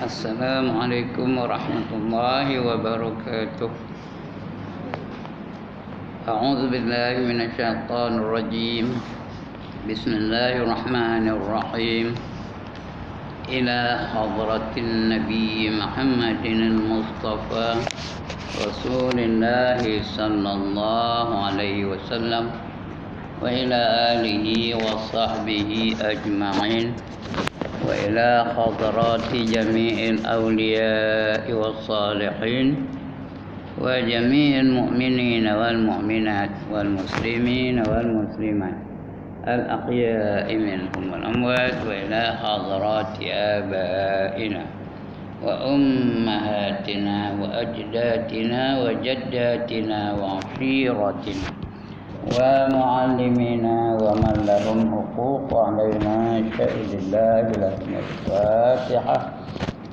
Assalamualaikum warahmatullahi wabarakatuh. A'udzu billahi minasyaitonir rajim. Bismillahirrahmanirrahim. Ila hadratin Nabi Muhammadin al-Mustafa Rasulillah sallallahu alaihi wasallam wa ila alihi wa sahbihi ajma'in. وإلى حضرات جميع الأولياء والصالحين وجميع المؤمنين والمؤمنات والمسلمين والمسلمات الأحياء منهم والأموات وإلى حضرات آبائنا وأمهاتنا وأجدادنا وجداتنا وعشيرتنا ومعلمينا ومن لهم حقوق علينا شهد الله لهم الفاتحة.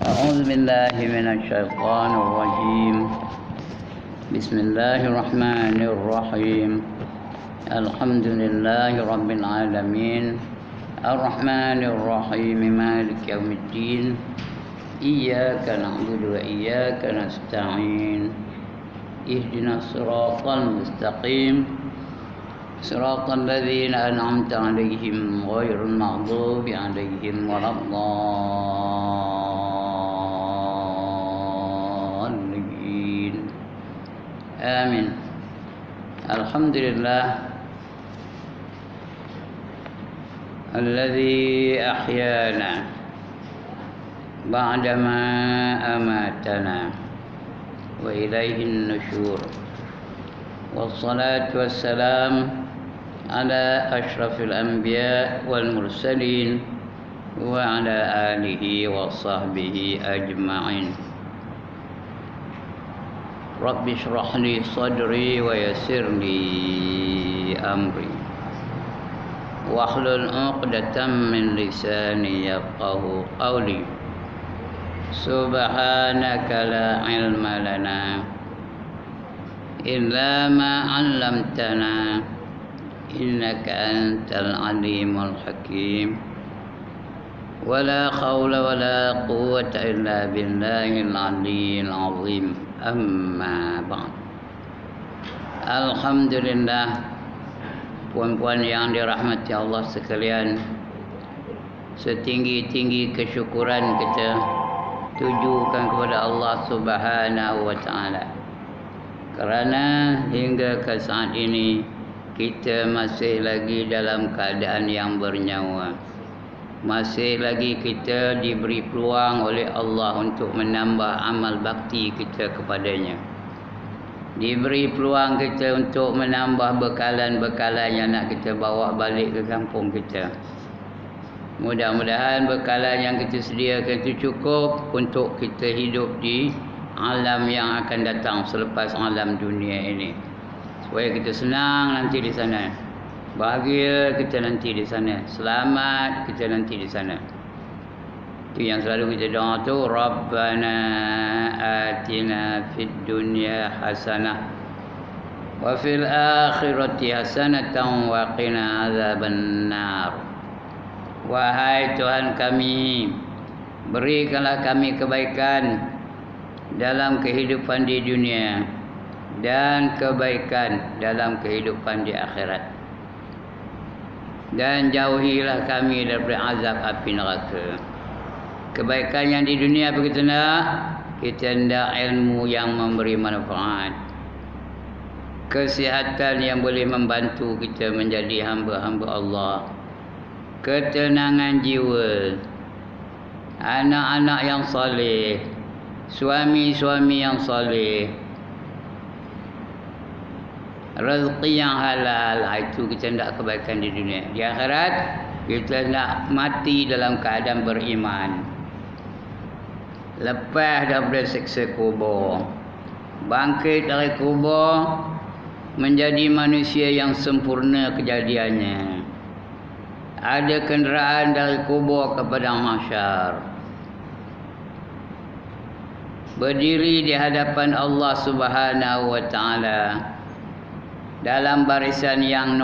أعوذ بالله من الشيطان الرجيم. بسم الله الرحمن الرحيم. الحمد لله رب العالمين الرحمن الرحيم مالك يوم الدين إياك نعبد وإياك نستعين اهدنا الصراط المستقيم صراط الذين أنعمت عليهم غير المغضوب عليهم ولا الضالين آمين. الحمد لله الذي أحيانا بعدما أماتنا وإليه النشور والصلاة والسلام على أشرف الأنبياء والمرسلين وعلى آله وصحبه أجمعين. رب اشرح لي صدري ويسر لي أمري واحلل عقدة من لساني يفقه قولي. سبحانك لا علم لنا إلا ما علمتنا إنك أنت العليم الحكيم. ولا حول ولا قوة إلا بالله العلي العظيم. أما بعد. Alhamdulillah, puan-puan yang dirahmati Allah sekalian, setinggi-tinggi kesyukuran kita tujukan kepada Allah Subhanahu wa taala. Kerana hingga ke saat ini kita masih lagi dalam keadaan yang bernyawa. Masih lagi kita diberi peluang oleh Allah untuk menambah amal bakti kita kepadanya. Diberi peluang kita untuk menambah bekalan-bekalan yang nak kita bawa balik ke kampung kita. Mudah-mudahan bekalan yang kita sediakan itu cukup untuk kita hidup di alam yang akan datang selepas alam dunia ini. Supaya kita senang nanti di sana, bahagia kita nanti di sana, selamat kita nanti di sana. Itu yang selalu kita doa tu, Rabbana atina fid dunya hasanah wa fil akhirati hasanatan wa qina azaban nar. Wahai Tuhan kami, berikanlah kami kebaikan dalam kehidupan di dunia dan kebaikan dalam kehidupan di akhirat, dan jauhilah kami daripada azab api neraka. Kebaikan yang di dunia apa kita nak? Kita nak ilmu yang memberi manfaat, kesihatan yang boleh membantu kita menjadi hamba-hamba Allah, ketenangan jiwa, anak-anak yang soleh, suami-suami yang soleh, rezeki yang halal. Itu kita nak kebaikan di dunia. Di akhirat kita nak mati dalam keadaan beriman, lepas daripada siksa kubur, bangkit dari kubur menjadi manusia yang sempurna kejadiannya. Ada kenderaan dari kubur kepada mahsyar, berdiri di hadapan Allah Subhanahu wa taala dalam barisan yang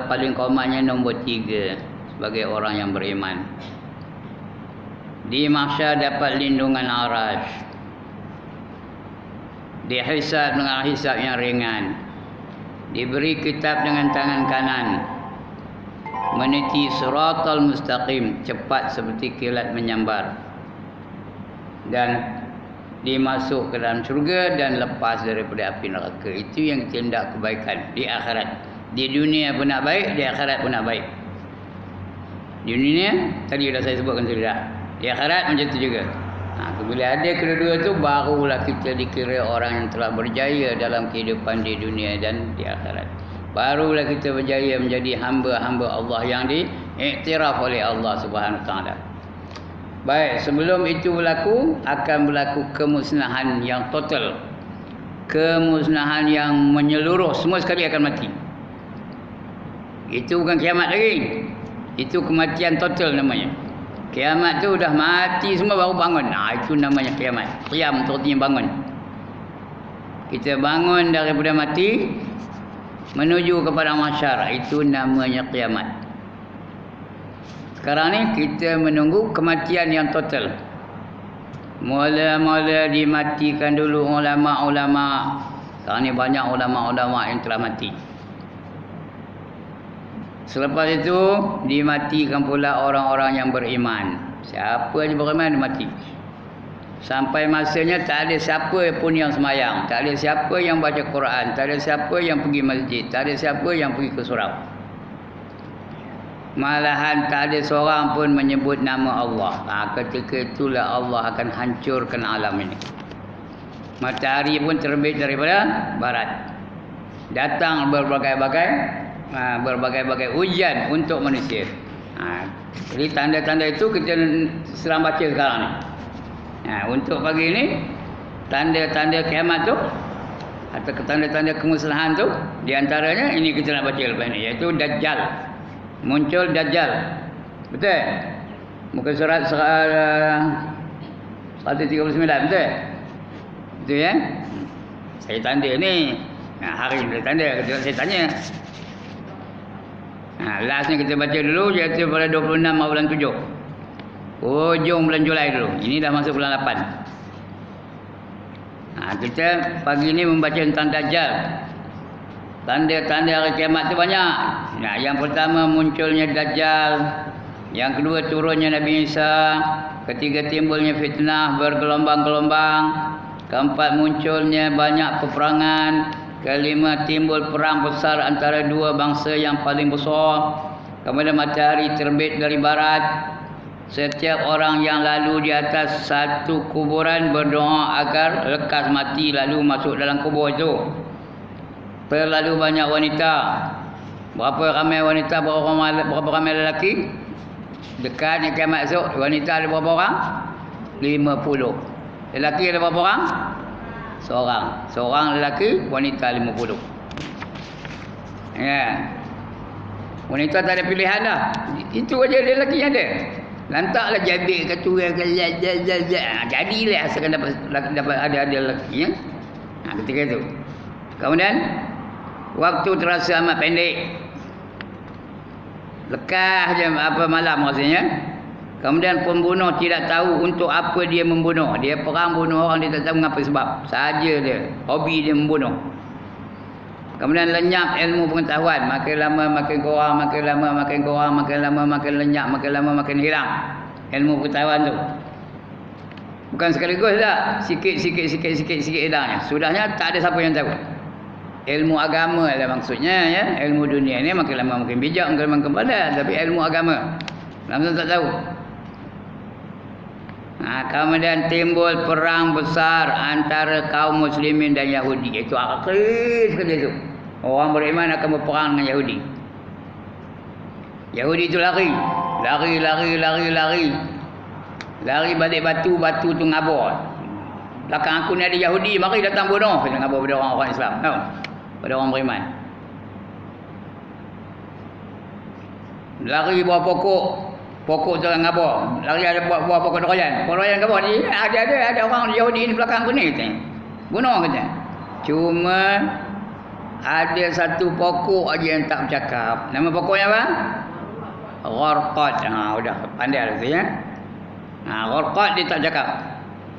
paling komanya nombor 3 sebagai orang yang beriman. Di mahsyar dapat lindungan arasy. Dihisab dengan hisab yang ringan. Diberi kitab dengan tangan kanan. Meniti siratal mustaqim, cepat seperti kilat menyambar. Dan dimasuk ke dalam syurga dan lepas daripada api neraka. Itu yang tindak kebaikan di akhirat. Di dunia pun nak baik, di akhirat pun nak baik. Di dunia tadi dah saya sebutkan sudah. Di akhirat macam tu juga. Bila ada kedua-dua tu, barulah kita dikira orang yang telah berjaya dalam kehidupan di dunia dan di akhirat. Barulah kita berjaya menjadi hamba-hamba Allah yang diiktiraf oleh Allah Subhanahu Wa Taala. Baik, sebelum itu berlaku, akan berlaku kemusnahan yang total. Kemusnahan yang menyeluruh, semua sekali akan mati. Itu bukan kiamat lagi. Itu kematian total namanya. Kiamat tu dah mati semua baru bangun. Itu namanya kiamat. Qiyam tu artinya bangun. Kita bangun daripada mati menuju kepada mahsyar. Itu namanya kiamat. Sekarang ni kita menunggu kematian yang total. Mula-mula dimatikan dulu ulama-ulama. Sekarang ni banyak ulama-ulama yang telah mati. Selepas itu dimatikan pula orang-orang yang beriman. Siapa yang beriman dia mati. Sampai masanya tak ada siapa pun yang semayang, tak ada siapa yang baca Quran, tak ada siapa yang pergi masjid, tak ada siapa yang pergi ke surau. Malahan tak ada seorang pun menyebut nama Allah. Ketika itulah Allah akan hancurkan alam ini. Matahari pun terbit daripada barat. Datang berbagai-bagai ujian untuk manusia. Jadi tanda-tanda itu kita sedang baca sekarang ni. Untuk pagi ini, tanda-tanda kiamat tu atau tanda-tanda kemusnahan tu, di antaranya ini kita nak baca lepas ni, iaitu Dajjal. Muncul Dajjal. Betul? Muka surat 139, betul? Betul ya? Saya tanda ni. Hari ni tanda, saya tanya. Last ni kita baca dulu, iaitu pada 26 bulan 7. Hujung bulan Julai dulu. Ini dah masuk bulan 8. Kita pagi ni membaca tentang Dajjal. Tanda-tanda hari kiamat tu banyak. Yang pertama munculnya Dajjal. Yang kedua turunnya Nabi Isa. Ketiga timbulnya fitnah bergelombang-gelombang. Keempat munculnya banyak peperangan. Kelima timbul perang besar antara dua bangsa yang paling besar. Kemudian matahari terbit dari barat. Setiap orang yang lalu di atas satu kuburan berdoa agar lekas mati lalu masuk dalam kubur itu. Terlalu banyak wanita. Berapa ramai wanita, berapa ramai lelaki? Dekatnya kiamat esok, wanita ada berapa orang? 50. Lelaki ada berapa orang? Seorang lelaki, wanita 50. Ya. Wanita tak ada pilihan dah. Itu aja lelaki yang ada. Lantaklah jabik ke turun ke jadilah asalkan dapat ada lelaki ya. Ketika itu. Kemudian waktu terasa amat pendek. Lekas je malam rasanya. Kemudian pembunuh tidak tahu untuk apa dia membunuh. Dia perang bunuh orang, dia tak tahu mengapa sebab. Saja dia, hobi dia membunuh. Kemudian lenyap ilmu pengetahuan. Makin lama makin kurang, makin lama makin kurang, makin lama makin lenyap, makin lama makin hilang ilmu pengetahuan tu. Bukan sekaligus tak. Sikit hilangnya. Sudahnya tak ada siapa yang tahu. Ilmu agama lah maksudnya ya. Ilmu dunia ni makin lama makin bijak, makin lama makin pandai. Tapi ilmu agama langsung tak tahu. Kemudian timbul perang besar antara kaum muslimin dan Yahudi. Itu akhir sekali itu. Orang beriman akan berperang dengan Yahudi. Yahudi itu lari balik batu tu ngabur. Belakang aku ni ada Yahudi, mari datang bunuh. Kena ngabur pada orang-orang Islam, tahu? Pada orang beriman. Lari bawah pokok tu orang ngabur. Lari ada buah pokok durian. Pokok durian ngabur ni ada orang Yahudi ni belakang aku ni kata. Bunuh kata. Cuma ada satu pokok aja yang tak bercakap. Nama pokoknya apa? Gharqad. Udah pandai dah tu ya. Gharqad dia tak cakap.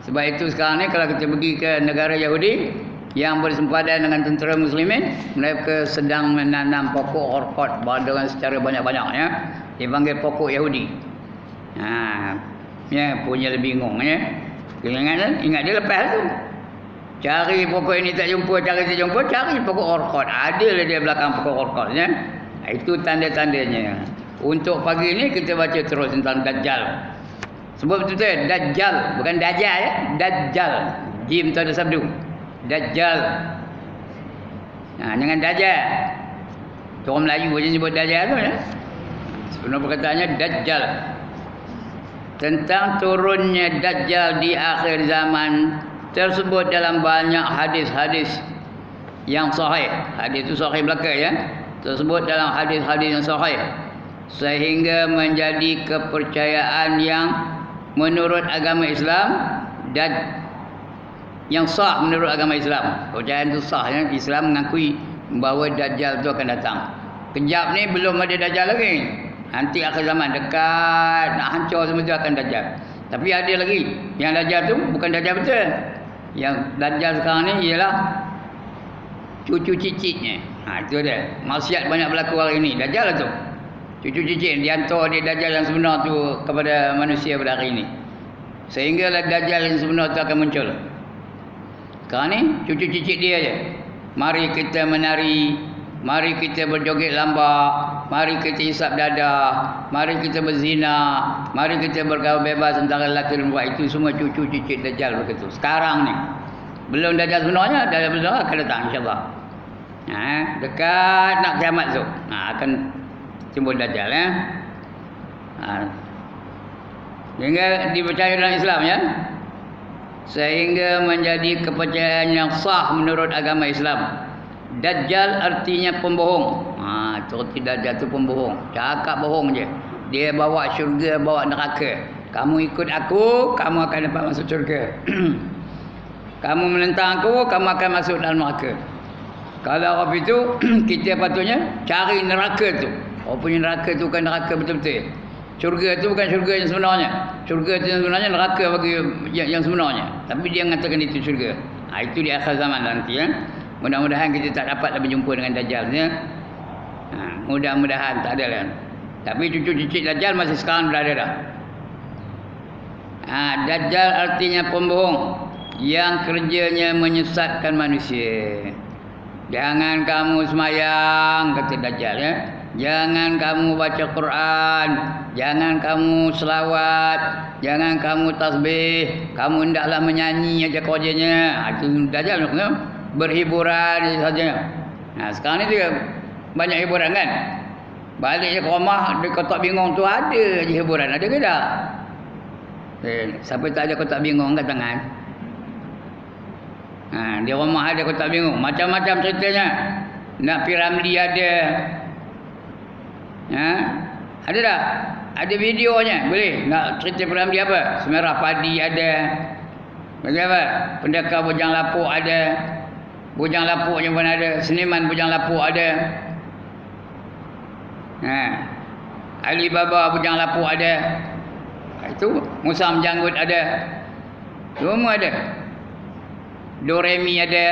Sebab itu sekarang ni kalau kita pergi ke negara Yahudi yang bersempadan dengan tentera muslimin, mereka sedang menanam pokok gharqad dengan secara banyak-banyaknya. Dipanggil pokok Yahudi. Ya, punya lebih bingung ya. Ingat dia lepas tu. Cari pokok ini tak jumpa, cari pokok gharqad. Adalah dia belakang pokok gharqad ya. Itu tanda-tandanya. Untuk pagi ni kita baca terus tentang Dajjal. Sebab betul-betul Dajjal, bukan Dajjal ya. Dajjal. Jim tu ada sabdu. Dajjal. Jangan Dajjal. Orang Melayu je sebut Dajjal tu ya. Sebenarnya perkataannya Dajjal. Tentang turunnya Dajjal di akhir zaman tersebut dalam banyak hadis-hadis yang sahih. Hadis itu sahih belaka ya. Tersebut dalam hadis-hadis yang sahih. Sehingga menjadi kepercayaan yang menurut agama Islam dan yang sah menurut agama Islam. Kepercayaan itu sah ya. Islam mengakui bahawa Dajjal itu akan datang. Kejap ni belum ada Dajjal lagi. Nanti akhir zaman dekat nak hancur semua tu akan Dajjal. Tapi ada lagi. Yang Dajjal tu bukan Dajjal betul. Yang Dajjal sekarang ni ialah cucu cicitnya. Itu dia. Maksiat banyak berlaku hari ini. Dajjal lah tu. Cucu cicit dia hantar dia Dajjal yang sebenar tu kepada manusia pada hari ini. Sehinggalah Dajjal yang sebenar tu akan muncul. Sekarang ni cucu cicit dia je. Mari kita menari, mari kita berjoget lambak, mari kita isap dada, mari kita berzina, mari kita bergaul bebas antara lelaki dan perempuan. Itu semua cucu cicit Dajjal begitu. Sekarang ni belum Dajjal sebenarnya, Dajjal sebenarnya akan datang insya-Allah. Dekat nak kiamat tu. Akan timbul Dajjal ya. Sehingga dipercaya dalam Islam ya. Sehingga menjadi kepercayaan yang sah menurut agama Islam. Dajjal artinya pembohong. Seperti Dajjal tu pembohong. Cakap bohong je. Dia bawa syurga, bawa neraka. Kamu ikut aku, kamu akan dapat masuk syurga. Kamu menentang aku, kamu akan masuk dalam neraka. Kalau apa itu, kita patutnya cari neraka tu. Orang punya neraka tu bukan neraka betul-betul. Syurga tu bukan syurga yang sebenarnya. Syurga tu yang sebenarnya neraka bagi yang sebenarnya. Tapi dia mengatakan itu syurga. Itu di akhir zaman nanti ya. Mudah-mudahan kita tak dapatlah berjumpa dengan Dajjal ya. Mudah-mudahan tak ada lah. Tapi cucu cicit Dajjal masih sekarang berada dah. Dajjal artinya pembohong yang kerjanya menyesatkan manusia. Jangan kamu semayang, kata Dajjal ya. Jangan kamu baca Quran, jangan kamu selawat, jangan kamu tasbih, kamu hendaklah menyanyi aja kerjanya. Itu Dajjal maksudnya berhiburan saja. Sekarang ni juga banyak hiburan kan. Balik je ke rumah, dia kotak bingung tu ada je hiburan, ada ke tak? Siapa tak ada kotak bingung angkat tangan. Di rumah ada kotak bingung, macam-macam ceritanya. Nak Piramli ada. Ada tak? Ada videonya, boleh. Nak cerita Piramli apa? Semerah Padi ada. Bagaimana? Pendekar Bujang Lapuk ada. Bujang Lapuknya pun ada. Seniman Bujang Lapuk ada. Alibaba Bujang Lapuk ada. Itu Musa Menjanggut ada. Semua ada. Doremi ada.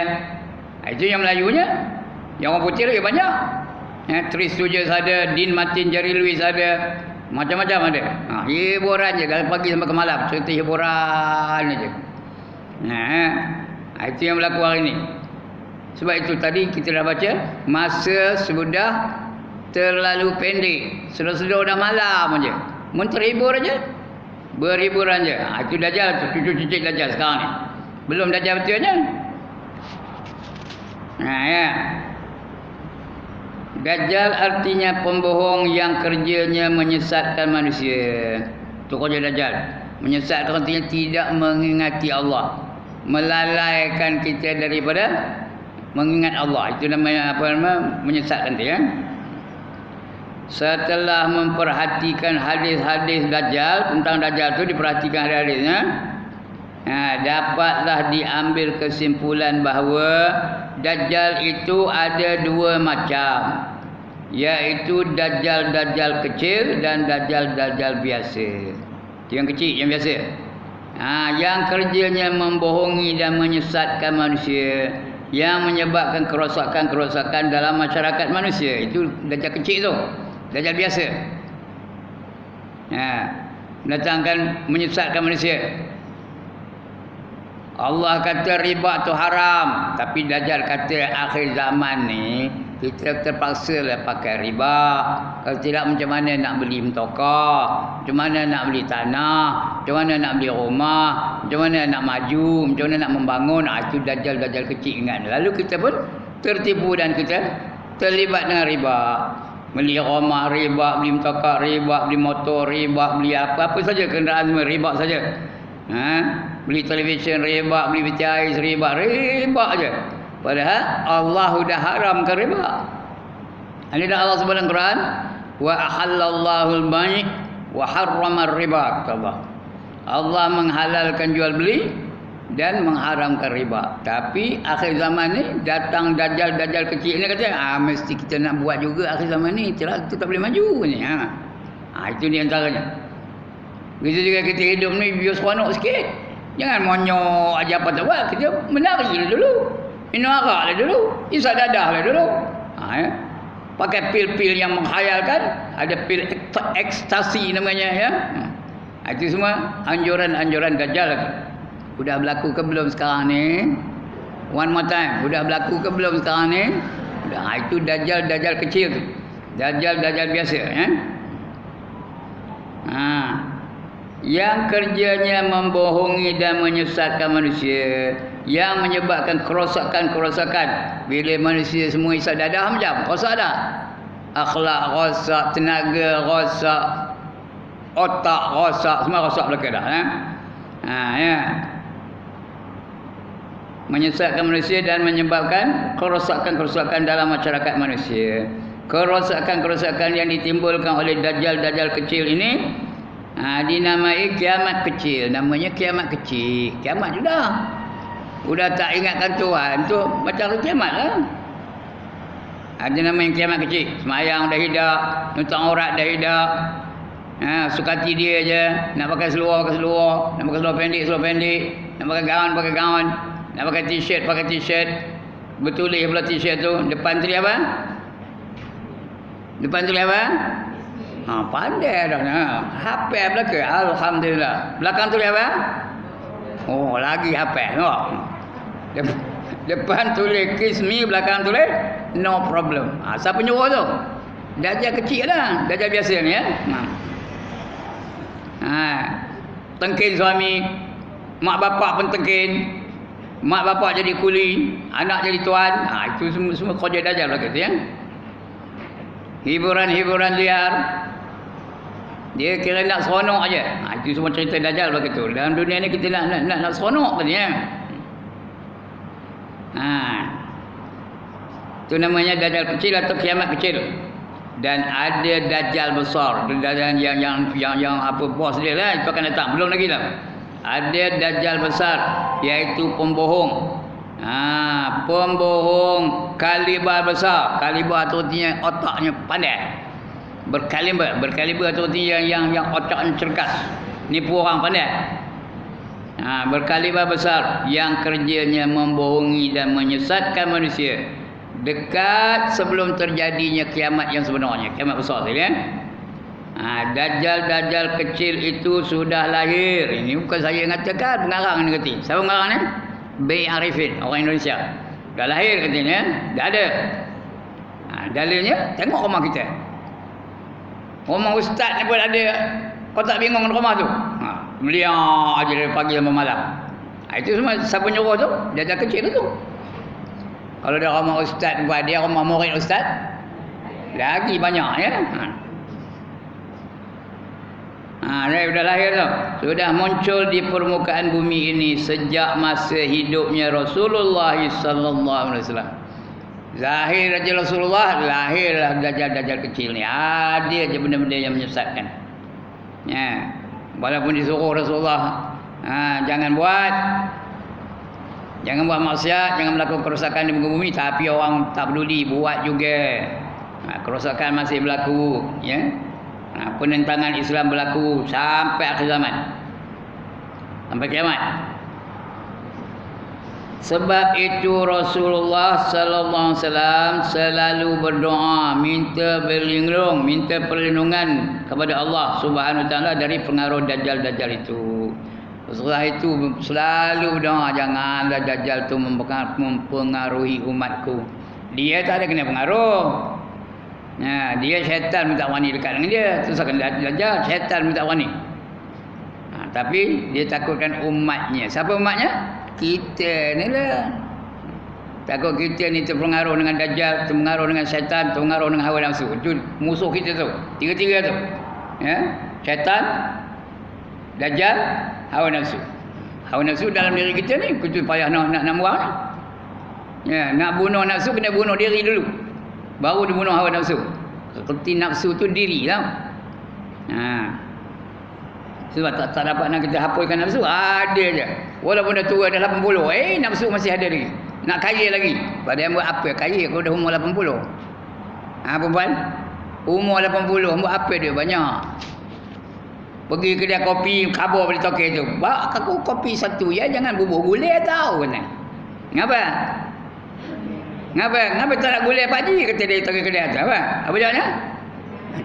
Itu yang Melayunya. Yang orang putih lagi banyak. Tris Tujas ada. Din Martin Jerry Lewis ada. Macam-macam ada. Hiburan je. Dari pagi sampai ke malam. Cerita hiburan je. Itu yang berlaku hari ini. Sebab itu tadi kita dah baca. Masa sudah terlalu pendek. Sudah-sudah dah malam je. Mun terhibur aja. Berhiburan je. Itu Dajjal tu. Cucu cicit Dajjal sekarang ni. Belum Dajjal betulnya. Ya. Dajjal artinya pembohong yang kerjanya menyesatkan manusia. Itu kerja Dajjal. Menyesatkan artinya tidak mengingati Allah. Melalaikan kita daripada mengingat Allah. Itu namanya menyesatkan dia. Setelah memperhatikan hadis-hadis Dajjal, tentang Dajjal itu diperhatikan hadis-hadisnya, dapatlah diambil kesimpulan bahawa Dajjal itu ada dua macam, iaitu Dajjal-Dajjal kecil dan Dajjal-Dajjal biasa. Itu yang kecil, yang biasa. Yang kerjanya membohongi dan menyesatkan manusia, yang menyebabkan kerosakan-kerosakan dalam masyarakat manusia. Itu dajjal kecil tu. Dajjal biasa. Mendatangkan menyesatkan manusia. Allah kata riba tu haram, tapi Dajjal kata akhir zaman ni kita terpaksa lah pakai riba. Kalau tidak macam mana nak beli mutokah, macam mana nak beli tanah, macam mana nak beli rumah, macam mana nak maju, macam mana nak membangun. Itu Dajjal kecil ingat. Lalu kita pun tertipu dan kita terlibat dengan riba. Beli rumah riba, beli mutokah riba, beli motor riba, beli apa-apa saja kenderaan semua riba saja. Beli televisyen riba, beli VCS riba aja. Padahal Allah sudah haramkan riba. Ini dah Allah sebut dalam Quran, wa ahallallahu al-bai' wa harrama riba, kata Allah. Allah menghalalkan jual beli dan mengharamkan riba. Tapi akhir zaman ni datang dajjal kecil ni kata, mesti kita nak buat juga akhir zaman ni, kita tak boleh maju ni. Itu di antaranya. Begitu juga kita hidup ni biar seronok sikit. Jangan monyok aja apa tak buat. Kita menari dulu. Minum arak dulu. Isap dadah dulu. Pakai pil-pil yang menghayalkan. Ada pil ekstasi namanya ya. Itu semua anjuran-anjuran Dajjal lagi. Sudah berlaku ke belum sekarang ni? One more time. Sudah berlaku ke belum sekarang ni? Itu Dajjal kecil tu. Dajjal biasa ya. Yang kerjanya membohongi dan menyesatkan manusia, yang menyebabkan kerosakan-kerosakan. Bila manusia semua isap dadah macam rosak dah. Akhlak rosak, tenaga rosak, otak rosak, semua rosak belaka dah ya. Menyesatkan manusia dan menyebabkan kerosakan-kerosakan dalam masyarakat manusia. Kerosakan-kerosakan yang ditimbulkan oleh Dajjal kecil ini dinamai kiamat kecil. Namanya kiamat kecil. Kiamat sudah tak ingatkan Tuhan tu macam kiamat lah. Ada nama yang kiamat kecil. Semayang dah hidup, nuntut aurat dah hidup. Suka hati dia je. Nak pakai seluar, nak pakai seluar pendek, nak pakai gaun, nak pakai t-shirt, bertulis pula t-shirt tu. Depan tulis apa? Pandai dah. Hafal belaka. Alhamdulillah. Belakang tulis apa? Lagi hafal. Depan tulis kismi, belakang tulis no problem. Siapa nyuruh tu? Dajjal kecil lah. Dajjal biasa ni ya. Tengkin suami, mak bapak pun tengkin. Mak bapak jadi kuli, anak jadi tuan. Itu semua kerja Dajjal lah gitu ya. Hiburan liar. Dia kira nak seronok aja. Itu semua cerita Dajjal begitu. Dalam dunia ni kita nak seronok tadi ya. Itu namanya Dajjal kecil atau kiamat kecil. Dan ada Dajjal besar. Dan yang apa bos dia lah, itu akan datang. Belum lagi lah. Ada Dajjal besar, iaitu pembohong. Pembohong kaliber besar. Kaliber tu artinya otaknya pandai. Berkaliber tu artinya yang otaknya cergas. Nipu orang pandai. Berkaliber besar yang kerjanya membohongi dan menyesatkan manusia. Dekat sebelum terjadinya kiamat yang sebenarnya, kiamat besar tadi ya. Dajjal kecil itu sudah lahir. Ini bukan saya yang katakan, pengarang ni kata. Siapa pengarang ni? B. Arifin, orang Indonesia. Dah lahir katanya, dah ada. Dalilnya tengok rumah kita. Rumah ustaz ni pun ada. Kau tak bingung rumah tu? Meliak aja dari pagi sampai malam. Itu semua siapa nyuruh tu? Dajjal kecil tu. Kalau dia rumah ustaz buat, dia rumah murid ustaz, lagi banyak ya. Dia sudah lahir tu. Sudah muncul di permukaan bumi ini sejak masa hidupnya Rasulullah sallallahu alaihi wasallam. Zahir aja Rasulullah, lahirlah Dajjal kecil ni. Ada aja benda-benda yang menyesatkan. Ya. Walaupun disuruh Rasulullah, jangan buat maksiat, jangan melakukan kerosakan di muka bumi, tapi orang tak peduli, buat juga. Kerosakan masih berlaku, ya. Penentangan Islam berlaku sampai akhir zaman, sampai kiamat. Sebab itu Rasulullah sallallahu alaihi wasallam selalu berdoa, minta berlindung, minta perlindungan kepada Allah Subhanahu wa taala dari pengaruh dajjal-dajjal itu. Rasulullah itu selalu berdoa, janganlah dajjal itu mempengaruhi umatku. Dia tak ada kena pengaruh. Nah, dia syaitan minta wani dekat dengan dia, terus akan dajjal, syaitan minta wani. Tapi dia takutkan umatnya. Siapa umatnya? Kita ni lah. Takut kita ni terpengaruh dengan dajjal, terpengaruh dengan syaitan, terpengaruh dengan hawa nafsu. Itu musuh kita tu. Tiga-tiga tu. Ya, syaitan, dajjal, hawa nafsu. Hawa nafsu dalam diri kita ni, kita payah nak buang. Ya, nak bunuh nafsu kena bunuh diri dulu. Baru dibunuh hawa nafsu. Seperti nafsu tu diri tau. Sebab tak dapat nak kita hapuskan nafsu, ada je. Walaupun dah tua dah 80, nafsu masih ada lagi. Nak kaya lagi. Padahal buat apa? Kaya kalau dah umur 80. Perempuan? Umur 80, buat apa dia? Banyak. Pergi kedai kopi, khabar pada tokek tu. Bak aku kopi satu ya, jangan bubur gulai tau. Ngapa? Ngapa tak nak gulai Pak Haji? Kata dia tokek kedai tu. Apa jawabnya?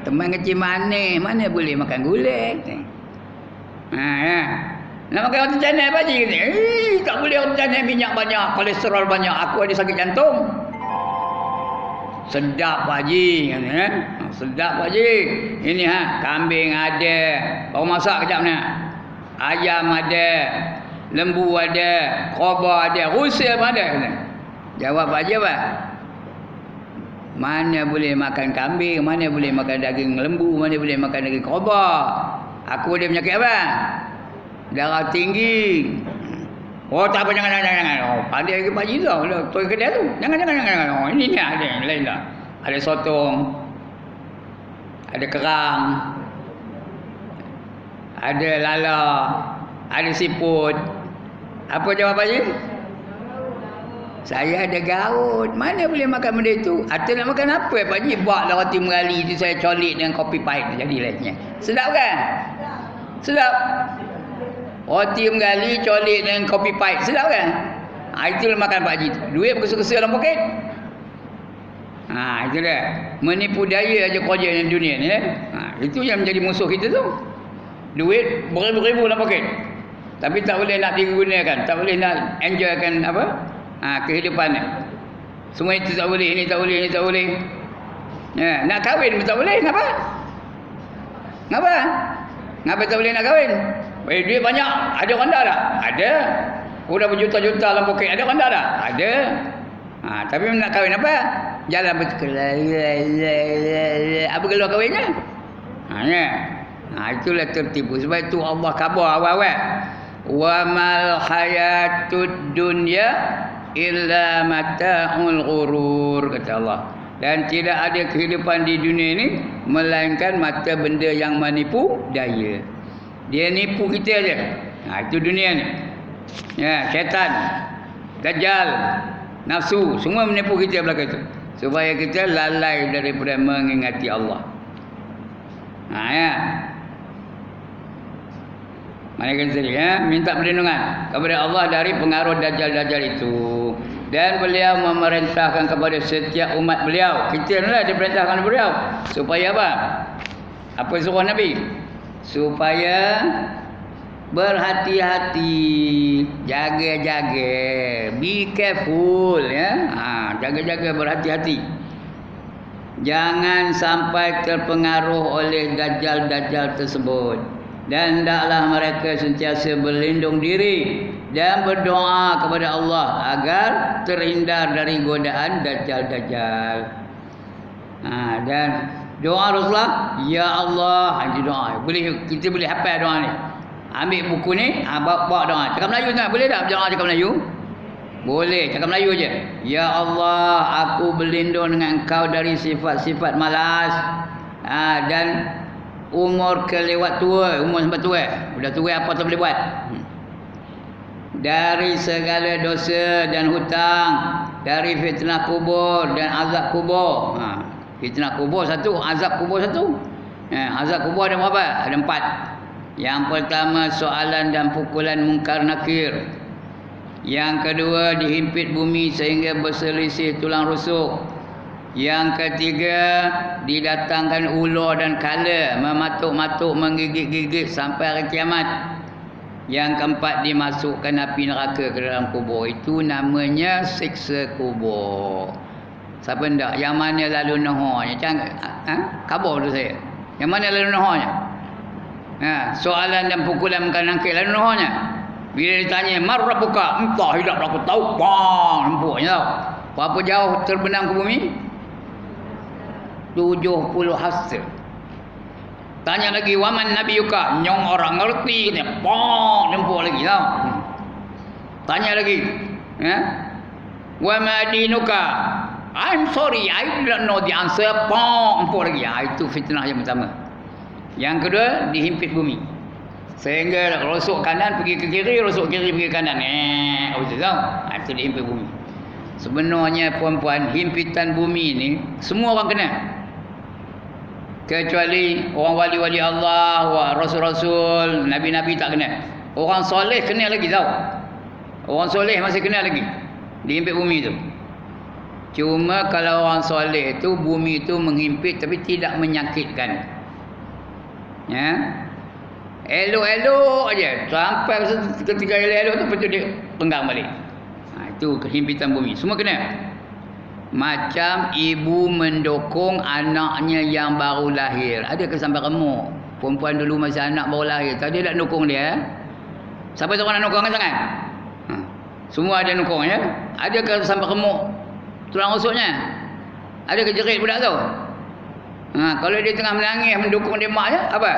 Teman kecil mana boleh makan gulai? Ya. Nak makan roti canai Pak Haji kata. Tak boleh roti canai, minyak banyak, kolesterol banyak, aku ada sakit jantung. Sedap Pak Haji kata, sedap Pak Haji. Ini kambing ada, baru masak kejap ni. Ayam ada, lembu ada, kobra ada, rusa pun ada kata. Jawab Pak Haji apa? Mana boleh makan kambing, mana boleh makan daging lembu, mana boleh makan daging kobra. Aku ada penyakit apa? Darah tinggi. Oh tak apa, jangan. Oh, pandai ke Pak Haji tau. Tuan kedai tu. Jangan. Oh, ini ni ada yang lain tak. Ada sotong. Ada kerang. Ada lala. Ada siput. Apa jawab Pak Haji? Saya ada gaut. Mana boleh makan benda itu? Atau nak makan apa Pak Haji? Buatlah roti merali tu saya colik dengan kopi pahit. Jadi lainnya. Sedap kan? Sedap. Roti merali colik dengan kopi pahit. Sedap kan? Itulah makan Pak Haji. Duit berkesa-kesa dalam poket. Itu dia. Menipu daya aja kerja dalam dunia ni. Itu yang menjadi musuh kita tu. Duit beribu-ribu dalam poket. Tapi tak boleh nak digunakan. Tak boleh nak enjoykan apa? Kehidupan ni. Semua itu tak boleh. Ini tak boleh. Ini tak boleh. Ya, nak kahwin pun tak boleh. Kenapa? Kenapa tak boleh nak kahwin? Duit banyak. Ada orang tak? Ada. Udah berjuta-juta dalam poket. Ada orang tak? Ada. Tapi nak kahwin apa? Jalan betul. Apa keluar kahwinnya? Itulah tertipu. Sebab itu Allah khabar awal-awal. Wa mal hayatud dunya illa mata'ul ghurur, kata Allah. Dan tidak ada kehidupan di dunia ini melainkan mata benda yang menipu daya. Dia nipu kita aja. Itu dunia ni. Ya, syaitan, dajjal, nafsu, semua menipu kita belaka itu. Supaya kita lalai daripada mengingati Allah. Ya. Mana kata dia, minta perlindungan kepada Allah dari pengaruh dajjal-dajjal itu. Dan beliau memerintahkan kepada setiap umat beliau. Kita ni lah diperintahkan beliau. Supaya apa? Apa suruh Nabi? Supaya berhati-hati, jaga-jaga, be careful ya. Jaga-jaga, berhati-hati. Jangan sampai terpengaruh oleh dajjal-dajjal tersebut. Dan hendaklah mereka sentiasa berlindung diri dan berdoa kepada Allah agar terhindar dari godaan dajjal-dajjal. Dan doa Rasulullah, ya Allah, itu doa. Kita boleh hafal doa ni. Ambil buku ni, bawa doa. Cakap Melayu tak? Boleh tak doa cakap Melayu? Boleh, cakap Melayu je. Ya Allah, aku berlindung dengan Engkau dari sifat-sifat malas dan umur kelewat tua, umur sampai tua. Sudah tua apa tak boleh buat. Dari segala dosa dan hutang, dari fitnah kubur dan azab kubur. Fitnah kubur satu, azab kubur satu. Azab kubur ada berapa? Ada 4. Yang pertama, soalan dan pukulan mungkar nakir. Yang kedua, dihimpit bumi sehingga berselisih tulang rusuk. Yang ketiga, didatangkan ular dan kala mematuk-matuk, menggigit-gigit sampai hari kiamat. Yang keempat, dimasukkan api neraka ke dalam kubur. Itu namanya siksa kubur. Siapa ndak? Yang mana lalu nahornya? Khabar tu saya. Yang mana lalu nahornya? Soalan dan pukulan mungkar nakir, lalu nahornya. Bila ditanya, "Mar rabbuka?" "Entah, tidak aku tahu." Bang, nampaknya tahu. Berapa jauh terbenam ke bumi? 70 hasta. Tanya lagi, "Waman nabiyuka?" Nyong orang ngerti ni. Bang, nampak lagi tahu. Tanya lagi, "Wa ma dinuka?" "I'm sorry, I don't know the answer." Bang, nampak lagi. Itu fitnah yang pertama. Yang kedua, dihimpit bumi. Sehingga rusuk kanan pergi ke kiri, rusuk kiri pergi ke kanan. Betul tahu? Itu dihimpit bumi. Sebenarnya puan-puan, himpitan bumi ni semua orang kena. Kecuali orang wali-wali Allah, rasul-rasul, nabi-nabi tak kena. Orang soleh kena lagi tahu. Orang soleh masih kena lagi. Dihimpit bumi tu. Cuma kalau orang soleh tu, bumi tu menghimpit tapi tidak menyakitkan. Elok-elok aja. Sampai ketika elok-elok tu betul dia penggang balik. Itu kehimpitan bumi. Semua kena. Macam ibu mendukung anaknya yang baru lahir. Adakah sampai remuk? Perempuan dulu masih anak baru lahir. Tadi tak dukung dia. Siapa nak dukung sangat? Semua ada dukung ya. Adakah sampai remuk tulang rusuknya? Adakah jerit budak tu? Kalau dia tengah menangis mendukung dia maknya, apa?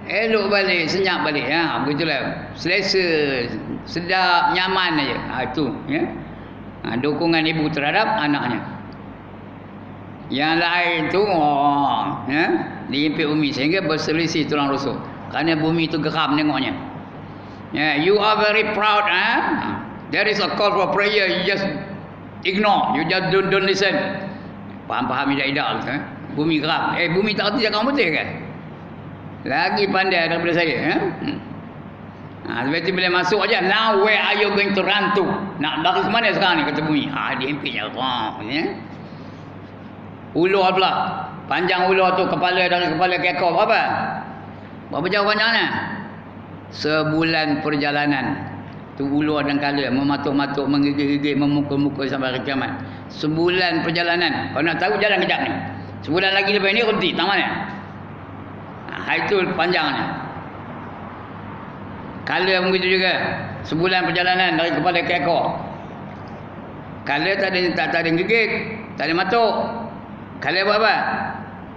Elok balik, senyap balik. Begitulah. Selesa, sedap, nyaman aja. Itu ya. Dukungan ibu terhadap anaknya. Yang lain tu dihimpit bumi sehingga berselisih tulang rusuk. Kerana bumi tu geram tengoknya. You are very proud. There is a call for prayer. You just ignore. You just don't listen. Faham-faham tidak. Bumi geram. Bumi tak kerti cakap putih kan? Lagi pandai daripada saya. Sebab itu bila masuk aja, "Now where are you going to run to?" Nak lari ke mana sekarang ni? Kata bumi. Dihimpitnya. Ular pula. Panjang ular tu, kepala dari kepala ke ekor berapa? Berapa jauh panjangnya? Sebulan perjalanan. Tu ular dan kala mematuk-matuk, menggigit-gigit, memukul-mukul sampai hari kiamat. Sebulan perjalanan. Kau nak tahu jalan kejap ni. Sebulan lagi lepas ni berhenti. Tak mana? Itu panjangnya. Kala pun begitu juga. Sebulan perjalanan dari kepala ke ekor. Kala tak ada gigit, tak ada matuk. Kala buat apa?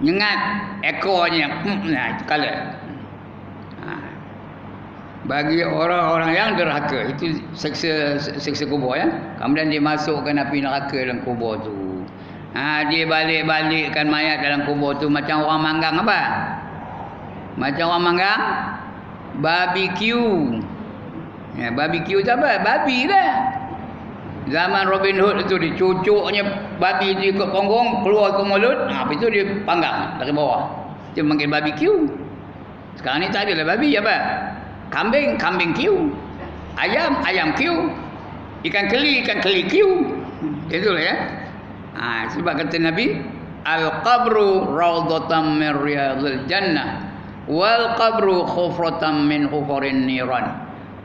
Nyengat ekornya. Itu kala. Bagi orang-orang yang derhaka, itu seksa kubur ya. Kemudian dia masukkan api neraka dalam kubur tu. Dia balik-balikkan mayat dalam kubur tu macam orang manggang apa? Macam orang manggang barbecue. Barbecue tu apa? Babi lah. Zaman Robin Hood itu dicucuknya babi tu ikut punggung, keluar ke mulut. Habis tu dia panggang dari bawah. Dia panggil barbecue. Sekarang ni tak ada lah babi apa? Kambing Q. Ayam Q. Ikan keli Q. Itulah ya. Sebab kata Nabi, al-qabru rawdatan min riyadil jannah wal qabru khufratan min khufurin niran.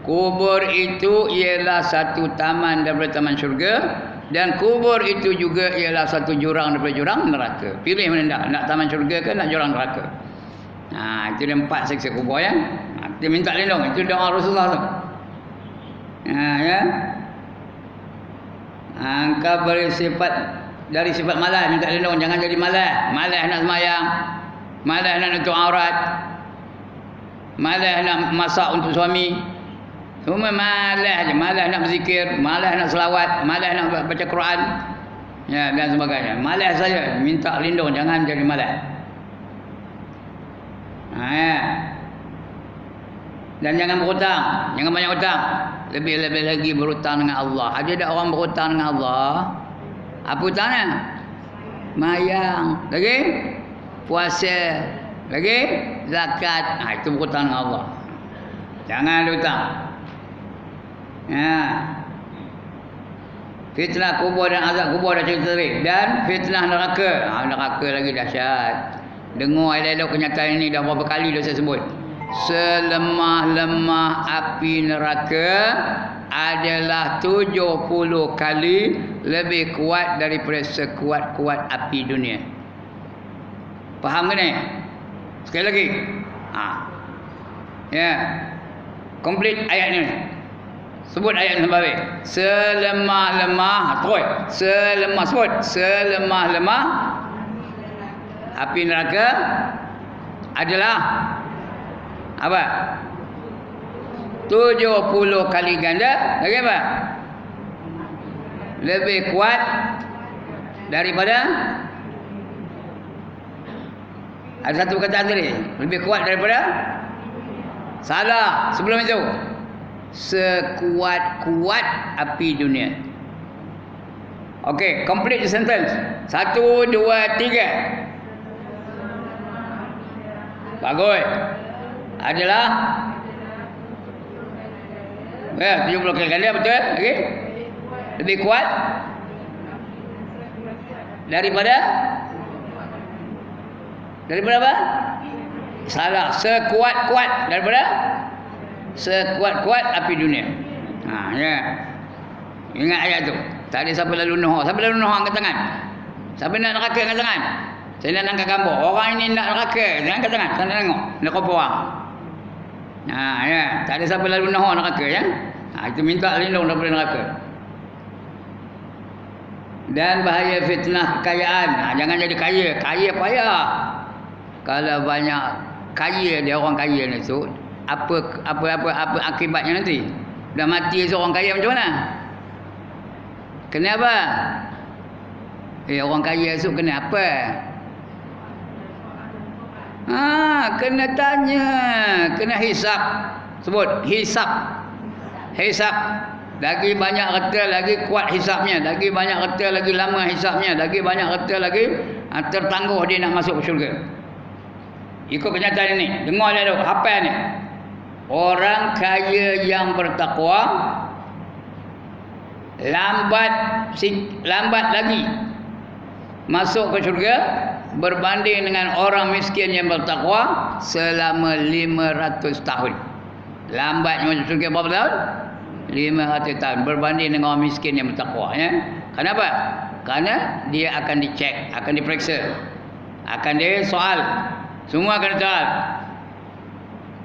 Kubur itu ialah satu taman daripada taman syurga, dan kubur itu juga ialah satu jurang daripada jurang neraka. Pilih mana nak taman syurga ke nak jurang neraka. Itu dia 4 siksa kubur ya. Dia minta lindung. Itu doa Rasulullah tu. Engkau bersifat dari sifat malas, minta lindung, jangan jadi malas. Malas nak sembahyang, malas nak nutup aurat, malas nak masak untuk suami. Semua malas aja, malas nak berzikir, malas nak selawat, malas nak baca Quran. Dan sebagainya. Malas saja, minta lindung, jangan jadi malas. Dan jangan berhutang, jangan banyak hutang. Lebih-lebih lagi berhutang dengan Allah. Ada tak orang berhutang dengan Allah? Apa hutangnya? Mayang. Lagi? Puasa. Lagi zakat. Itu berhutang dengan Allah. Jangan ada hutang. Ya. Fitnah kubur dan azab kubur dah cerita tadi. Dan fitnah neraka. Neraka lagi dahsyat. Dengar elok-elok kenyataan ini dah berapa kali dah saya sebut. Selemah-lemah api neraka adalah 70 kali lebih kuat daripada sekuat-kuat api dunia. Faham ke ni? Sekali lagi. Ya. Komplit ayat ni. Sebut ayat ni sampai. Selemah-lemah, sebut. Selemah-lemah api neraka adalah apa? 70 kali ganda. Lagi apa? Lebih kuat daripada, ada satu perkataan tadi, lebih kuat daripada, salah, sebelum itu, sekuat-kuat api dunia. Okey, complete the sentence. 1, 2, 3. Bagus. Adalah, ya, 70 kali ganda, betul? Okey. Lebih kuat daripada apa? Salah. Sekuat-kuat daripada sekuat-kuat api dunia. Ya. Ingat ayat tu. Tak ada siapa lalu nuh. Siapa lalu nuh angkat tangan. Siapa nak neraka angkat tangan. Saya nak angkat gambar. Orang ini nak neraka. Jangan angkat tangan. Saya nak tengok. Nak kopor orang. Ya. Tak ada siapa lalu nuh neraka ya. Itu minta lindung daripada neraka. Dan bahaya fitnah kekayaan. Jangan jadi kaya. Kaya payah. Kalau banyak kaya dia, orang kaya ni tu, apa akibatnya nanti? Dah mati seorang kaya macam mana? Kenapa? Orang kaya tu kena apa? Kena tanya, kena hisap. Sebut hisap. Lagi banyak harta, lagi kuat hisapnya. Lagi banyak harta, lagi lama hisapnya. Lagi banyak harta, lagi tertangguh dia nak masuk ke syurga. Ikut kenyataan ini. Dengar dia tu, hafal ni. Orang kaya yang bertakwa lambat lagi masuk ke syurga berbanding dengan orang miskin yang bertakwa selama 500 tahun. Lambatnya masuk syurga berapa tahun? 500 tahun berbanding dengan orang miskin yang bertakwa ya. Kenapa? Kerana dia akan dicek, akan diperiksa, akan disoal. Semua akan disoal.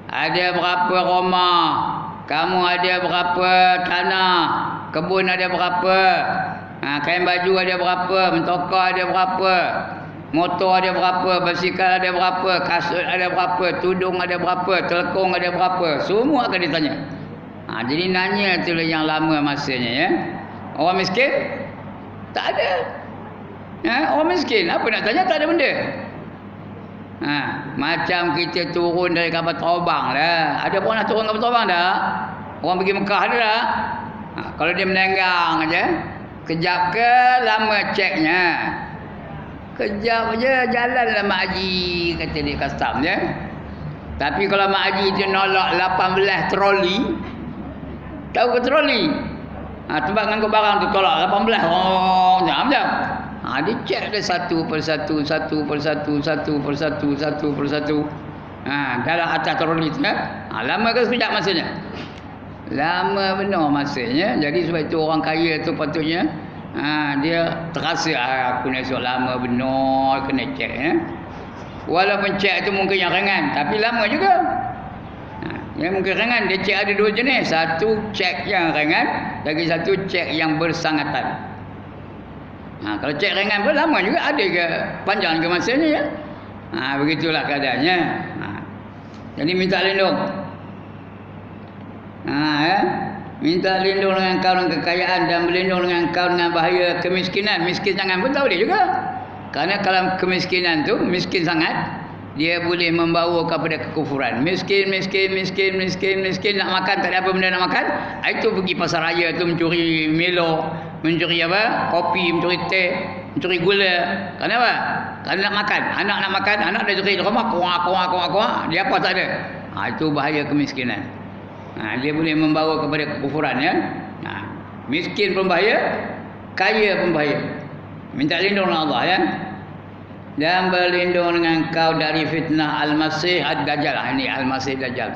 Ada berapa rumah, kamu ada berapa tanah, kebun ada berapa, kain baju ada berapa, mentokar ada berapa, motor ada berapa, basikal ada berapa, kasut ada berapa, tudung ada berapa, telekung ada berapa. Semua akan ditanya. Jadi nanya tu yang lama masanya ya. Orang miskin tak ada. Orang miskin apa nak tanya, tak ada benda. Macam kita turun dari kapal terbang dah. Ada pun nak turun kapal terbang dah. Orang pergi Mekah dah tak? Kalau dia menenggang aja, kejap ke lama ceknya. Kejap aja jalanlah Mak Haji kata dia custom ya. Tapi kalau Mak Haji tu nolak 18 troli. Tahu ke troli? Tempat ngangkut barang tu tolak 18. Macam. Dia cek dia satu persatu. Dalam atas troli tu kan. Lama ke sekejap masanya? Lama benar masanya. Jadi sebab itu orang kaya tu patutnya dia terasa aku nak esok lama benar kena cek ya. Walaupun cek tu mungkin yang ringan tapi lama juga. Yang mungkin ringan dia cek ada dua jenis. Satu cek yang ringan, lagi satu cek yang bersangatan. Kalau cek ringan pun lama juga, ada ke panjang ke masanya ya. Begitulah keadaannya. Jadi minta lindung. Minta lindung dengan kau dengan kekayaan dan berlindung dengan kau dengan bahaya kemiskinan. Miskin sangat pun tahu dia juga. Kerana kalau kemiskinan tu miskin sangat, dia boleh membawa kepada kekufuran. Miskin nak makan tak ada apa benda nak makan, itu pergi pasar raya tu mencuri Milo, mencuri apa? Kopi, mencuri teh, Mencuri gula. Kenapa? Kerana nak makan. Anak nak makan, anak dah curi rumah, kuah. Dia apa tak ada. Itu bahaya kemiskinan. Dia boleh membawa kepada kekufuran ya. Miskin pun bahaya, kaya pun bahaya. Minta lindung dengan Allah ya. Dan berlindung dengan kau dari fitnah Al-Masih Ad-Dajjal. Ini Al-Masih Dajjal.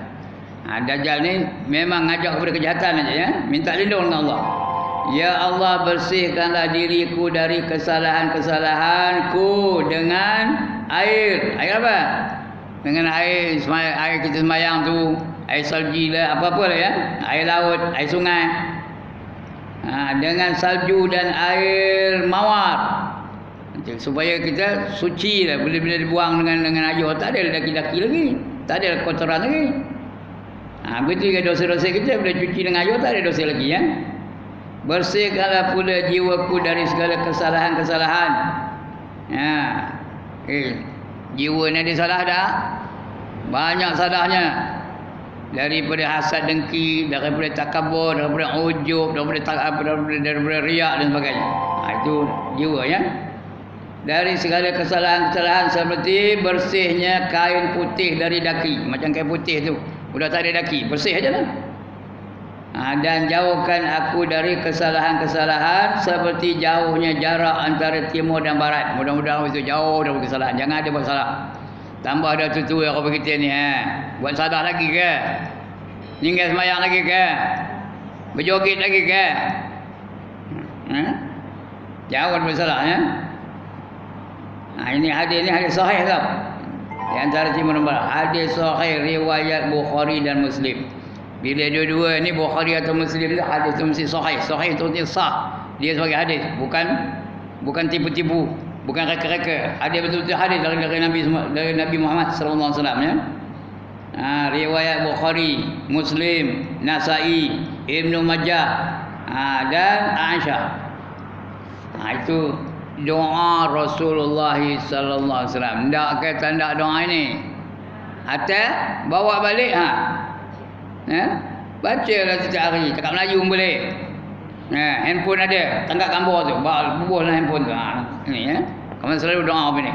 Dajjal ni memang ngajak kepada kejahatan aja ya. Minta lindung dengan Allah. Ya Allah, bersihkanlah diriku dari kesalahan-kesalahanku dengan air. Air apa? Dengan air kita sembahyang tu, air salji lah, apa-apa lah ya. Air laut, air sungai. Dengan salju dan air mawar. Supaya kita suci lah. Bila dibuang dengan air, tak ada daki-daki lagi. Tak ada kotoran lagi. Begitu juga dosa-dosa kita, bila cuci dengan air, tak ada dosa lagi ya. Bersihkanlah pula jiwaku dari segala kesalahan-kesalahan. Jiwa ni ada salah dah. Banyak salahnya. Daripada hasad dengki, daripada takabur, daripada ujub, daripada riak dan sebagainya. Itu jiwa ya. Dari segala kesalahan-kesalahan seperti bersihnya kain putih dari daki. Macam kain putih tu, sudah tak ada daki, bersih aja lah. Dan jauhkan aku dari kesalahan-kesalahan seperti jauhnya jarak antara timur dan barat. Mudah-mudahan itu jauh dari kesalahan. Jangan ada buat salah. Tambah ada tutua orang kita ni buat salah lagi ke? Tinggal semayang lagi ke? Berjoget lagi ke? Jauh dari salah ya. Ini hadis sahih tau. Di antara timur dan barat. Hadis sahih riwayat Bukhari dan Muslim. Bila dua-dua ni Bukhari atau Muslim tu, hadis tu mesti sahih. Sahih tu dia sah. Dia sebagai hadis, bukan tipu-tipu, bukan reka-reka. Hadis betul-betul hadis dari Nabi Muhammad sallallahu alaihi wasallam ya. Riwayat Bukhari, Muslim, Nasa'i, Ibnu Majah dan Aisyah. Itu doa Rasulullah sallallahu alaihi wasallam. Ndak kata ndak doa ini. Hatta bawa balik bacalah setiap hari. Cakap Melayu pun boleh. Handphone ada, tangkap gambar tu, bubuhlah handphone tu. Ini ya. Kamu selalu doa apa ni?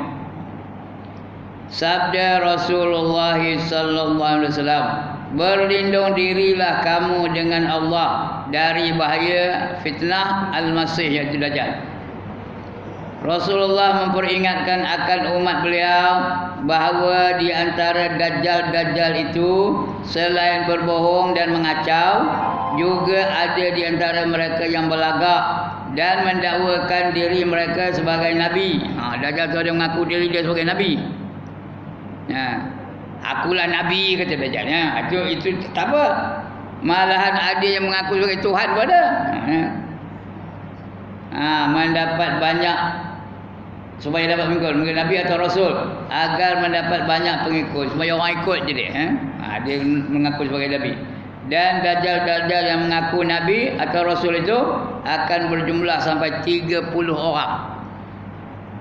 Sabda Rasulullah sallallahu alaihi wasallam, berlindung dirilah kamu dengan Allah dari bahaya fitnah Al-Masih iaitu Dajjal. Rasulullah memperingatkan akan umat beliau bahawa di antara Dajjal itu selain berbohong dan mengacau, juga ada di antara mereka yang berlagak dan mendakwakan diri mereka sebagai Nabi. Dajjal tu ada mengaku diri dia sebagai Nabi. Akulah Nabi kata Dajjal. Itu tak apa. Malahan ada yang mengaku sebagai Tuhan pun ada. Mendapat banyak, supaya dapat mengikut Nabi atau Rasul, agar mendapat banyak pengikut, supaya orang ikut je dia. Dia mengaku sebagai Nabi. Dan Dajjal yang mengaku Nabi atau Rasul itu akan berjumlah sampai 30 orang.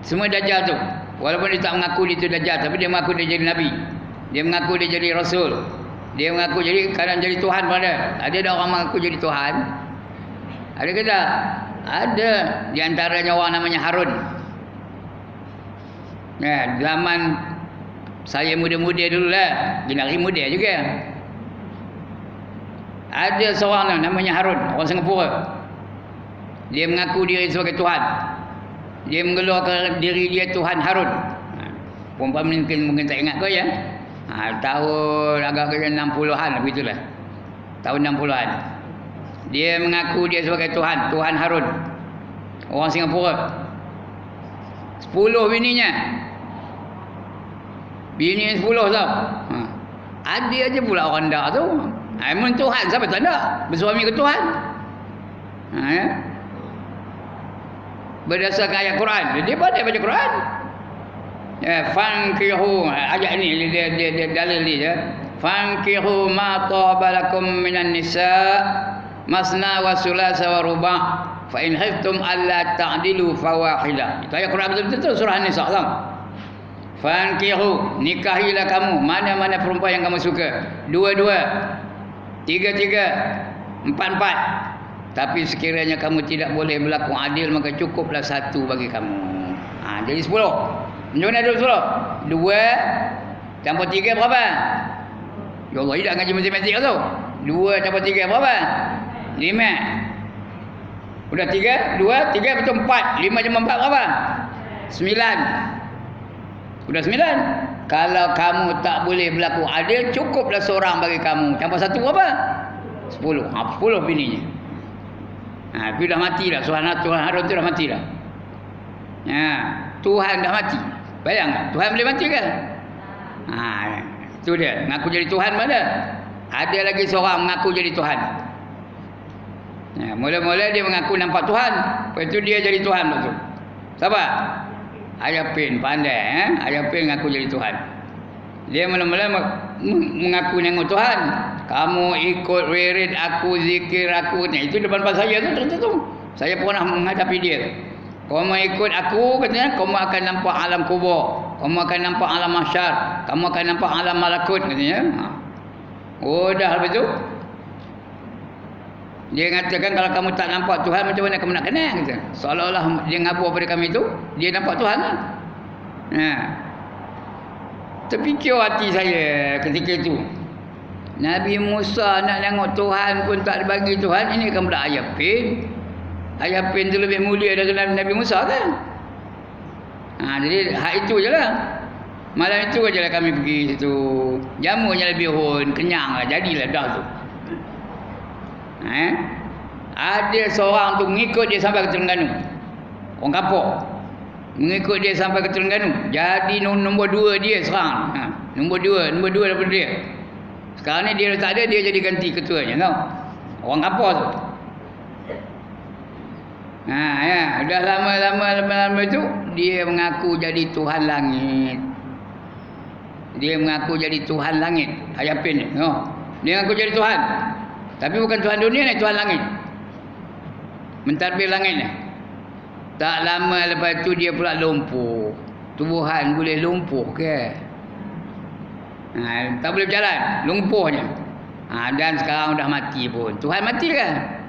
Semua Dajjal tu, walaupun dia tak mengaku dia itu Dajjal, tapi dia mengaku dia jadi Nabi, dia mengaku dia jadi Rasul, dia mengaku jadi kadang jadi Tuhan pun ada. Ada orang mengaku jadi Tuhan? Ada ke tak? Ada. Di antaranya orang namanya Harun. Zaman saya muda-muda dululah, generasi muda juga. Ada seorang namanya Harun, orang Singapura. Dia mengaku diri sebagai Tuhan. Dia mengeluarkan diri dia Tuhan Harun. Perempuan mungkin tak ingat kau ya. Tahun agak-agak 60-an begitulah. Tahun 60-an. Dia mengaku dia sebagai Tuhan, Tuhan Harun. Orang Singapura. 10 bininya. Bini 10 tau. Ada aja pula orang dak tu. Memang Tuhan, siapa tak ada? Bersuami ke Tuhan? Berdasarkan ayat Quran. Dia pandai baca Quran. Fankihu, ayat ni dia dalil dia. Fankihu ma tabalakum minan nisa masna wa sulasa wa ruba' fa in khiftum alla ta'dilu fawahida. Itu ayat Quran betul-betul surah An-Nisa tau. Fankihu, nikahilah kamu mana-mana perempuan yang kamu suka. 2-2, 3-3, 4-4. Tapi sekiranya kamu tidak boleh berlaku adil, maka cukuplah satu bagi kamu. Jadi 10. Macam mana ada 10? 2 tambah 3 berapa? Ya Allah, tidak ngaji matematik tu. 2 tambah 3 berapa? 5. Udah 3, 2, 3 betul 4. 5 jam 4 berapa? 9. Udah 9. Kalau kamu tak boleh berlaku adil, cukuplah seorang bagi kamu. Tambah 1 berapa? 10. 10 bininya. Tapi dah mati dah. Tuhan Harun tu dah mati dah. Tuhan dah mati. Bayang tak? Tuhan boleh mati ke? Itu dia. Mengaku jadi Tuhan mana? Ada lagi seorang mengaku jadi Tuhan. Mula-mula dia mengaku nampak Tuhan. Lepas itu dia jadi Tuhan betul. Siapa? Ayah Pin pandai. Ayah Pin mengaku jadi Tuhan. Dia mula-mula mengaku nengok Tuhan. Kamu ikut wirid aku, zikir aku. Itu depan saya tu. Saya pernah menghadapi dia. Kamu ikut aku, katanya, kamu akan nampak alam kubur. Kamu akan nampak alam mahsyar. Kamu akan nampak alam malakut, katanya. Dah habis tu. Dia mengatakan kalau kamu tak nampak Tuhan, macam mana kamu nak kenal? Kata. Seolah-olah dia ngabur pada kami tu, dia nampak Tuhan lah. Terfikir hati saya ketika itu. Nabi Musa nak tengok Tuhan pun tak dibagi Tuhan. Ini kan pula ayah Pin. Ayah Pin tu lebih mulia daripada Nabi Musa kan. Jadi hak itu je lah. Malam itu je lah kami pergi situ. Jamunya lebih kenyang lah. Jadilah dah tu. Ada seorang tu mengikut dia sampai ke Terengganu. Orang kampung. Mengikut dia sampai ke Terengganu. Jadi nombor 2 dia sekarang. Nombor 2 daripada dia. Sekarang ni dia tak ada, dia jadi ganti ketuanya tau. Orang kampung tu. Dah lama tu dia mengaku jadi Tuhan langit. Dia mengaku jadi Tuhan langit. Ayah Pin ni. Dia mengaku jadi Tuhan. Tapi bukan Tuhan dunia ni, Tuhan langit. Mentadbir langit ni. Tak lama lepas tu dia pula lumpuh. Tuhan boleh lumpuh ke? Tak boleh berjalan, lumpuhnya. Dan sekarang dah mati pun. Tuhan mati kan?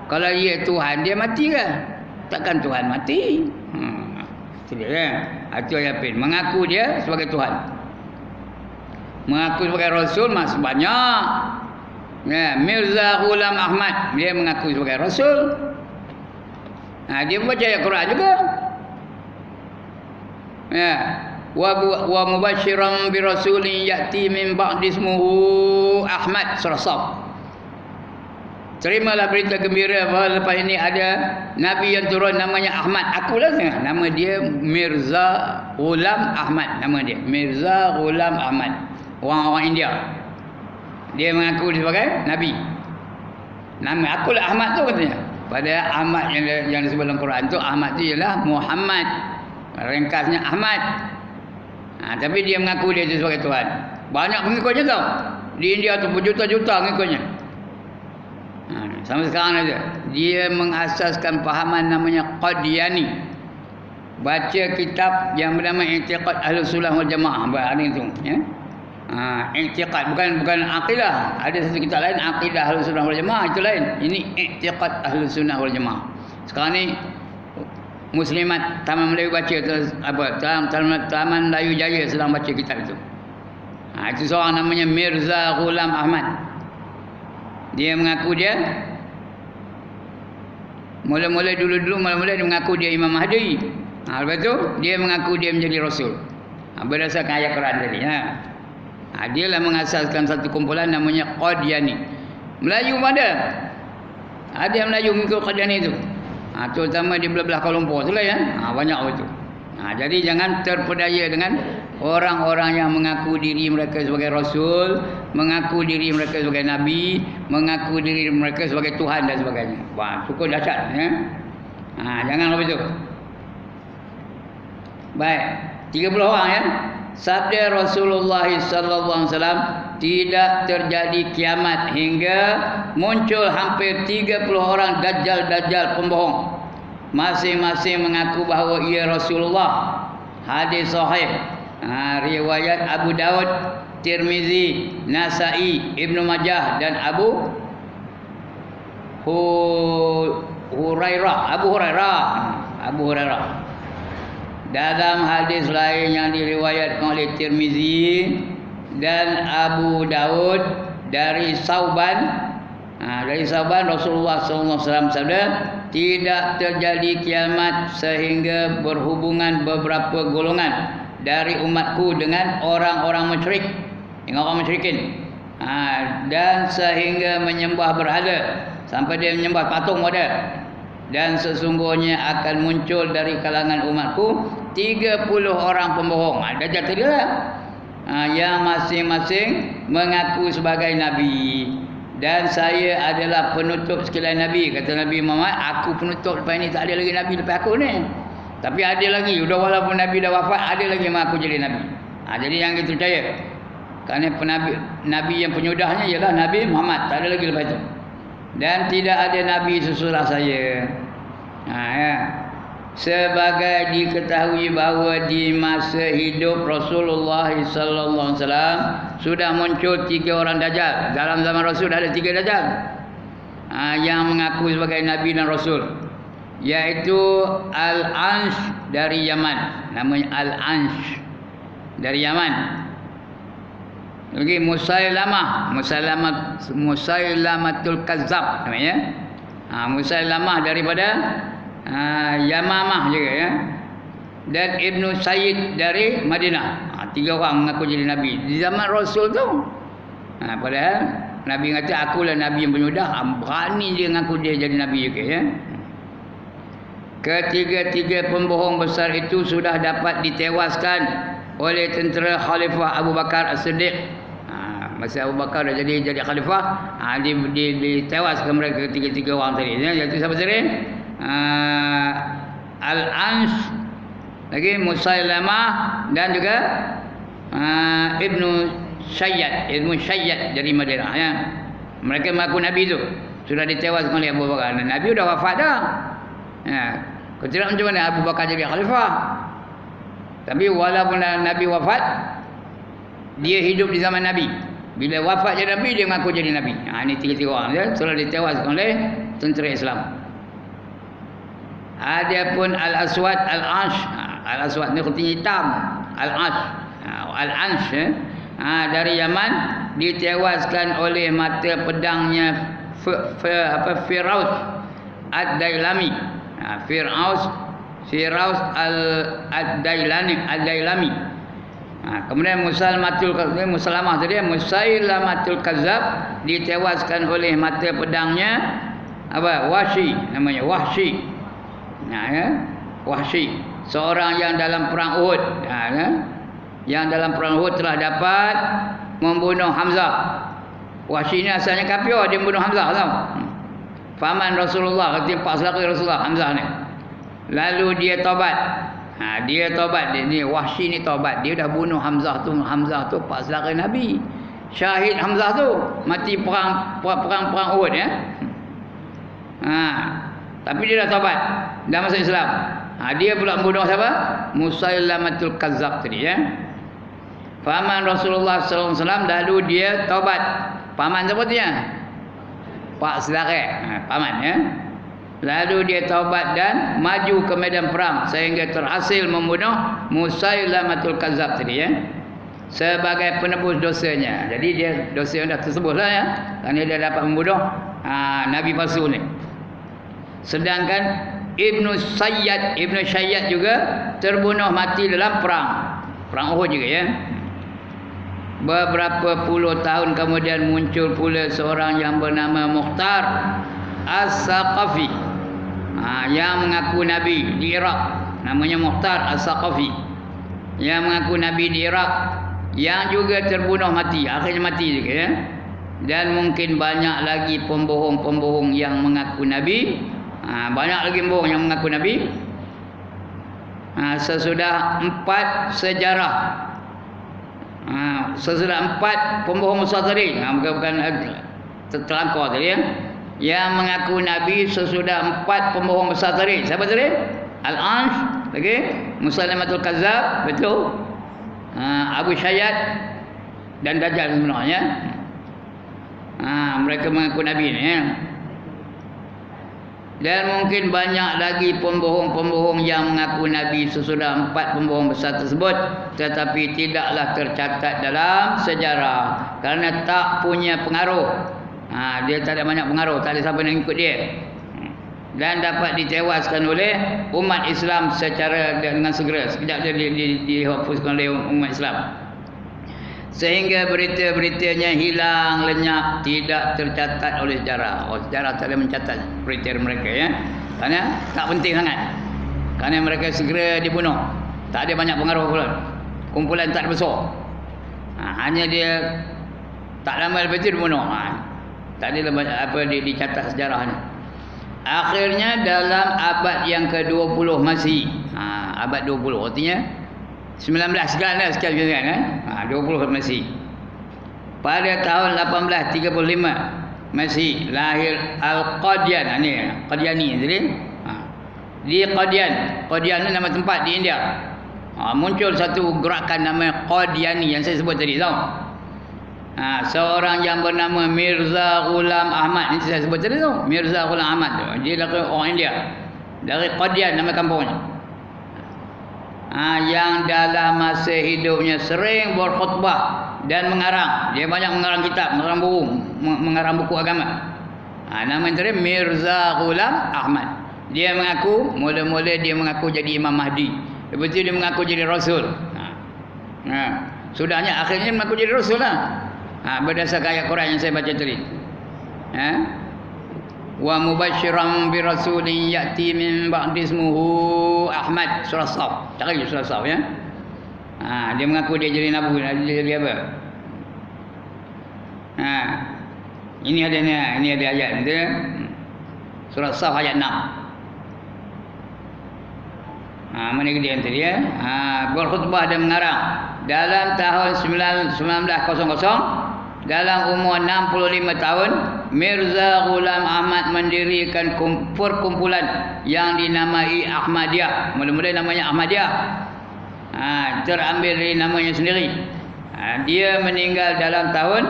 Kalau dia Tuhan, dia mati kan? Takkan Tuhan mati. Itu dia kan? Itu Ayah Pin. Mengaku dia sebagai Tuhan. Mengaku sebagai Rasul masih banyak. Mirza Ghulam Ahmad, dia mengaku sebagai Rasul. Dia baca ayat Quran juga. Wa mubasyiran bi rasulin ya'ti min ba'di ismuhu Ahmad, surah Shaf. Terimalah berita gembira bahawa lepas ini ada nabi yang turun namanya Ahmad. Akulah nama dia Mirza Ghulam Ahmad, nama dia Mirza Ghulam Ahmad. Orang India. Dia mengaku dia sebagai nabi. Nama akulah Ahmad tu katanya. Padahal Ahmad yang disebut dalam Quran tu, Ahmad tu ialah Muhammad. Ringkasnya Ahmad. Tapi dia mengaku dia itu sebagai Tuhan. Banyak pengikutnya tau. Di India tu berjuta-juta pengikutnya. Sampai sekarang aja. Dia mengasaskan fahaman namanya Qadiani. Baca kitab yang bernama I'tiqad Ahlussunnah wal Jamaah. Ada itu, ya. I'tiqad bukan akidah. Ada satu kitab lain Aqidah Ahlussunnah wal Jamaah, itu lain. Ini I'tiqad Ahlussunnah wal Jamaah. Sekarang ni Muslimat Taman Melayu baca Taman Melayu Jaya sedang baca kitab itu. Itu seorang namanya Mirza Ghulam Ahmad. Dia mengaku dia mula-mula dia mengaku dia Imam Mahdi. Lepas tu dia mengaku dia menjadi Rasul. Berdasarkan ayat Quran tadi. Dia lah mengasaskan satu kumpulan namanya Qadiani. Melayu ada. Ada yang Melayu mengikut Qadiani itu. Terutama di belah-belah Kuala Lumpur tu lah ya. Banyak betul. Jadi jangan terpedaya dengan orang-orang yang mengaku diri mereka sebagai Rasul, mengaku diri mereka sebagai Nabi, mengaku diri mereka sebagai Tuhan dan sebagainya. Cukup dahsyat ya. Jangan begitu. Baik, 30 orang ya. Sabda Rasulullah sallallahu alaihi wasallam, tidak terjadi kiamat hingga muncul hampir 30 orang dajjal pembohong. Masing-masing mengaku bahawa ia Rasulullah. Hadis sahih. Riwayat Abu Daud, Tirmizi, Nasai, Ibnu Majah dan Abu Abu Hurairah. Dalam hadis lain yang diriwayatkan oleh Tirmizi dan Abu Daud dari Sauban, Rasulullah SAW sabda, tidak terjadi kiamat sehingga berhubungan beberapa golongan dari umatku dengan orang-orang musyrik, dengan orang musyrikin, dan sehingga menyembah berhala sampai dia menyembah patung ada. Dan sesungguhnya akan muncul dari kalangan umatku 30 orang pembohong. Dajjal tadi lah, yang masing-masing mengaku sebagai nabi. Dan saya adalah penutup sekalian nabi. Kata Nabi Muhammad, aku penutup, lepas ni tak ada lagi nabi lepas aku ni. Tapi ada lagi, walaupun nabi dah wafat, ada lagi mengaku jadi nabi. Jadi yang kita percaya, kerana nabi yang penyudahnya ialah Nabi Muhammad, tak ada lagi lepas itu. Dan tidak ada nabi sesudah saya. Sebagai diketahui bahawa di masa hidup Rasulullah sallallahu alaihi wasallam sudah muncul 3 orang dajjal. Dalam zaman Rasul ada 3 dajjal yang mengaku sebagai nabi dan rasul, iaitu Al-Ansh dari Yaman. Namanya Al-Ansh dari Yaman. Lagi Musailamatul Kazzab namanya. Musailamah daripada Yamamah juga ya. Dan Ibnu Sayyid dari Madinah. 3 orang mengaku jadi nabi di zaman Rasul tu. Padahal Nabi kata akulah nabi yang penyudah, berani dia mengaku dia jadi nabi juga ya. Ketiga-tiga pembohong besar itu sudah dapat ditewaskan oleh tentera Khalifah Abu Bakar As-Siddiq. Masa Abu Bakar dah jadi khalifah, ditewaskan mereka ketiga-tiga orang tadi. Iaitu siapa tadi? Al-Ansh, lagi Musailamah, dan juga Ibnu Sayyad dari Madinah ya. Mereka mengaku nabi itu sudah ditewaskan oleh Abu Bakar. Dan Nabi sudah wafat dah. Kau tidak macam mana Abu Bakar jadi khalifah? Tapi walaupun Nabi wafat, dia hidup di zaman Nabi. Bila wafat jadi Nabi, dia mengaku jadi Nabi. Ini 3 orang ya, sudah ditewaskan oleh tentera Islam. Adapun Al-Aswad, Al-Ansh, Al-Aswad ni kuting hitam, Al-Ansh dari Yaman, ditewaskan oleh mata pedangnya Firaus Ad-Dailami. Firaus Ad-Dailami. Kemudian Musailamah tadi, Musailamatul Kazzab, ditewaskan oleh mata pedangnya Wahsy, namanya Wahsy. Wahsy, seorang yang dalam perang Uhud, yang dalam perang Uhud telah dapat membunuh Hamzah. Wahsy ini asalnya kafir, dia membunuh Hamzah tahu. Paman Rasulullah, kata pak selaki Rasulullah Hamzah ni. Lalu dia taubat. Dia Wahsy ni taubat. Dia dah bunuh Hamzah tu pak selaki Nabi. Syahid Hamzah tu mati perang Uhud ya. Tapi dia dah taubat, dah masuk Islam. Dia pula membunuh siapa? Musailamatul Kazzab tadi ya. Paman Rasulullah SAW, lalu dia taubat. Paman siapa tu ya? Pak saudara, paman ya. Lalu dia taubat dan maju ke medan perang sehingga terhasil membunuh Musailamatul Kazzab tadi ya, sebagai penebus dosanya. Jadi dia dosa yang dah tersebutlah ya, kerana dia dapat membunuh Nabi palsu ni. Sedangkan Ibnu Sayyad juga terbunuh mati dalam perang Uhud juga ya. Beberapa puluh tahun kemudian muncul pula seorang yang bernama Mukhtar As-Saqafi, yang mengaku nabi di Iraq. Namanya Mukhtar As-Saqafi, yang mengaku nabi di Iraq, yang juga terbunuh mati, akhirnya mati juga ya. Dan mungkin banyak lagi pembohong-pembohong yang mengaku nabi. Banyak lagi pembohong yang mengaku nabi. Sesudah 4 sejarah, sesudah 4 pembohong besar tadi, bukan terlangkau tadi ya, yang mengaku nabi sesudah 4 pembohong besar tadi. Siapa tadi? Al-Ansh, lagi Musailamatul Kazzab, betul, Abu Sayyad dan Dajjal sebenarnya. Mereka mengaku nabi ni ya. Dan mungkin banyak lagi pembohong-pembohong yang mengaku Nabi sesudah 4 pembohong besar tersebut, tetapi tidaklah tercatat dalam sejarah kerana tak punya pengaruh. Dia tak ada banyak pengaruh, tak ada siapa nak ikut dia. Dan dapat ditewaskan oleh umat Islam secara dengan segera. Sekejap dia dihapuskan oleh umat Islam. Sehingga berita-beritanya hilang, lenyap, tidak tercatat oleh sejarah. Sejarah tak ada mencatat berita mereka, ya. Kerana tak penting sangat. Kerana mereka segera dibunuh. Tak ada banyak pengaruh pula. Kumpulan tak besar. Hanya dia tak lama lepas itu dibunuh. Tak ada dicatat sejarahnya. Akhirnya dalam abad yang ke-20 Masihi. Abad 20 artinya 19 sekian 20 Masihi. Pada tahun 1835 Masihi lahir Al-Qadian. Qadiani jadi. Di Qadian ni nama tempat di India. Muncul satu gerakan nama Qadiani yang saya sebut tadi, tahu? Seorang yang bernama Mirza Ghulam Ahmad, ini saya sebut tadi tu. Mirza Ghulam Ahmad tu. Dia orang India. Dari Qadian nama kampungnya. Yang dalam masa hidupnya sering berkhutbah dan mengarang. Dia banyak mengarang kitab, mengarang buku, mengarang buku agama. Nama dia Mirza Ghulam Ahmad. Dia mengaku, mula-mula dia mengaku jadi Imam Mahdi. Lepas itu dia mengaku jadi Rasul. Sudahnya akhirnya mengaku jadi Rasul lah. Berdasarkan ayat Quran yang saya baca tadi. Wa mubasysyiran bi rasulin ya'ti min ba'di ismuhu Ahmad, surah Shaf. Cari surah Shaf, ya. Dia mengaku dia jadi nabi, dia jadi apa? Ini ada ayat dia. Surah Shaf ayat 6. Mana dia tadi, ya? Berkhutbah dan mengarang dalam tahun 1900 dalam umur 65 tahun, Mirza Ghulam Ahmad mendirikan perkumpulan yang dinamai Ahmadiyah. Mula-mula namanya Ahmadiyah. Terambil dari namanya sendiri. Dia meninggal dalam tahun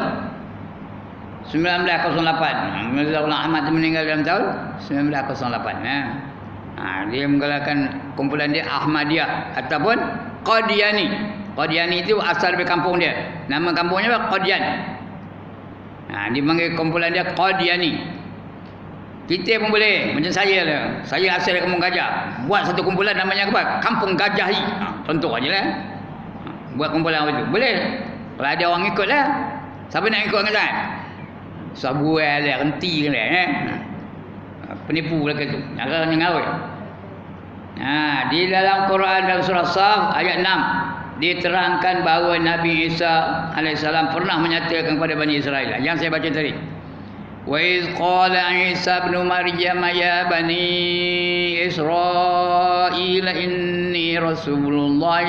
1908. Mirza Ghulam Ahmad meninggal dalam tahun 1908. Dia menggalakkan kumpulan dia Ahmadiyah ataupun Qadiani. Qadiani itu asal dari kampung dia. Nama kampungnya apa? Qadian. Dipanggil kumpulan dia Qadiani. Kita pun boleh, macam saya lah. Saya asal dari kampung Gajah. Buat satu kumpulan namanya apa? Kampung Gajahi. Contoh aja lah. Buat kumpulan apa itu. Boleh. Kalau ada orang ikut lah. Siapa nak ikut dengan saya? Sabuai lah, renti lah. Penipu lah tu. Jangan ngawal. Di dalam Quran dalam surah Shaf ayat 6 diterangkan bahawa Nabi Isa alaihissalam pernah menyatakan kepada Bani Israel yang saya baca tadi. Wa iz qala Isa ibn Maryam ya bani Israil inni rasulullah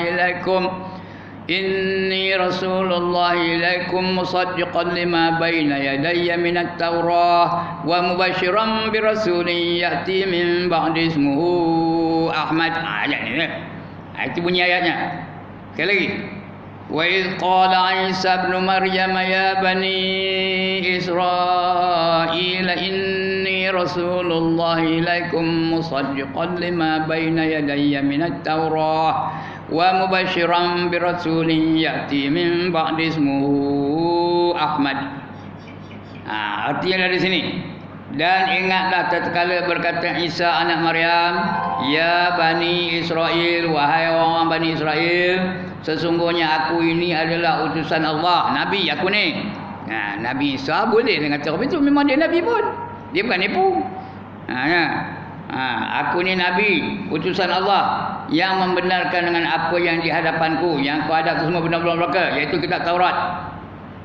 ilaikum musaddiqan lima baina yadayya minat Taurah wa mubasysyiran bi rasulin ya'ti min ba'di ismuhu Ahmad. Ayat ni. Itu bunyi ayatnya. Sekali lagi. Wa iz qala Isa ibn Maryam ya bani Israil inni rasulullah ilaikum musaddiqan lima baina yadayya minat Taurah wa mubasysyiran bi rasulin ya'ti min ba'di ismuhu Ahmad. Artinya dari sini. Dan ingatlah tatkala berkata Isa anak Maryam, ya Bani Israel, wahai orang Bani Israel, sesungguhnya aku ini adalah utusan Allah. Nabi aku ni. Nabi Isa boleh dengan cara itu, memang dia Nabi pun. Dia bukan nipu. Aku ni Nabi, utusan Allah yang membenarkan dengan apa yang di hadapanku. Yang kau hadap itu semua benar-benar belaka, iaitu kitab Taurat.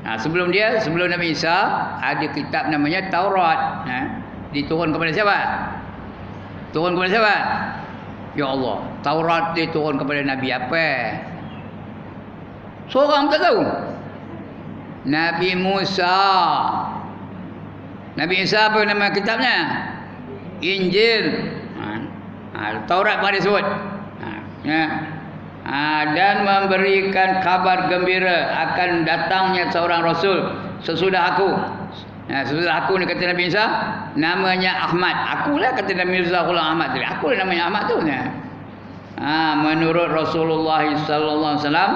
Sebelum Nabi Isa ada kitab namanya Taurat. Diturun kepada siapa? Turun kepada siapa? Ya Allah. Taurat diturun kepada Nabi apa? Seorang tak tahu. Nabi Musa. Nabi Isa apa nama kitabnya? Injil. Taurat pun ada sebut. Dan memberikan kabar gembira akan datangnya seorang Rasul sesudah aku. Sebelah aku ni kata Nabi Isa, namanya Ahmad. Akulah kata Nabi Mirza Ghulam Ahmad tadi. Akulah namanya Ahmad tu. Menurut Rasulullah sallallahu alaihi wasallam,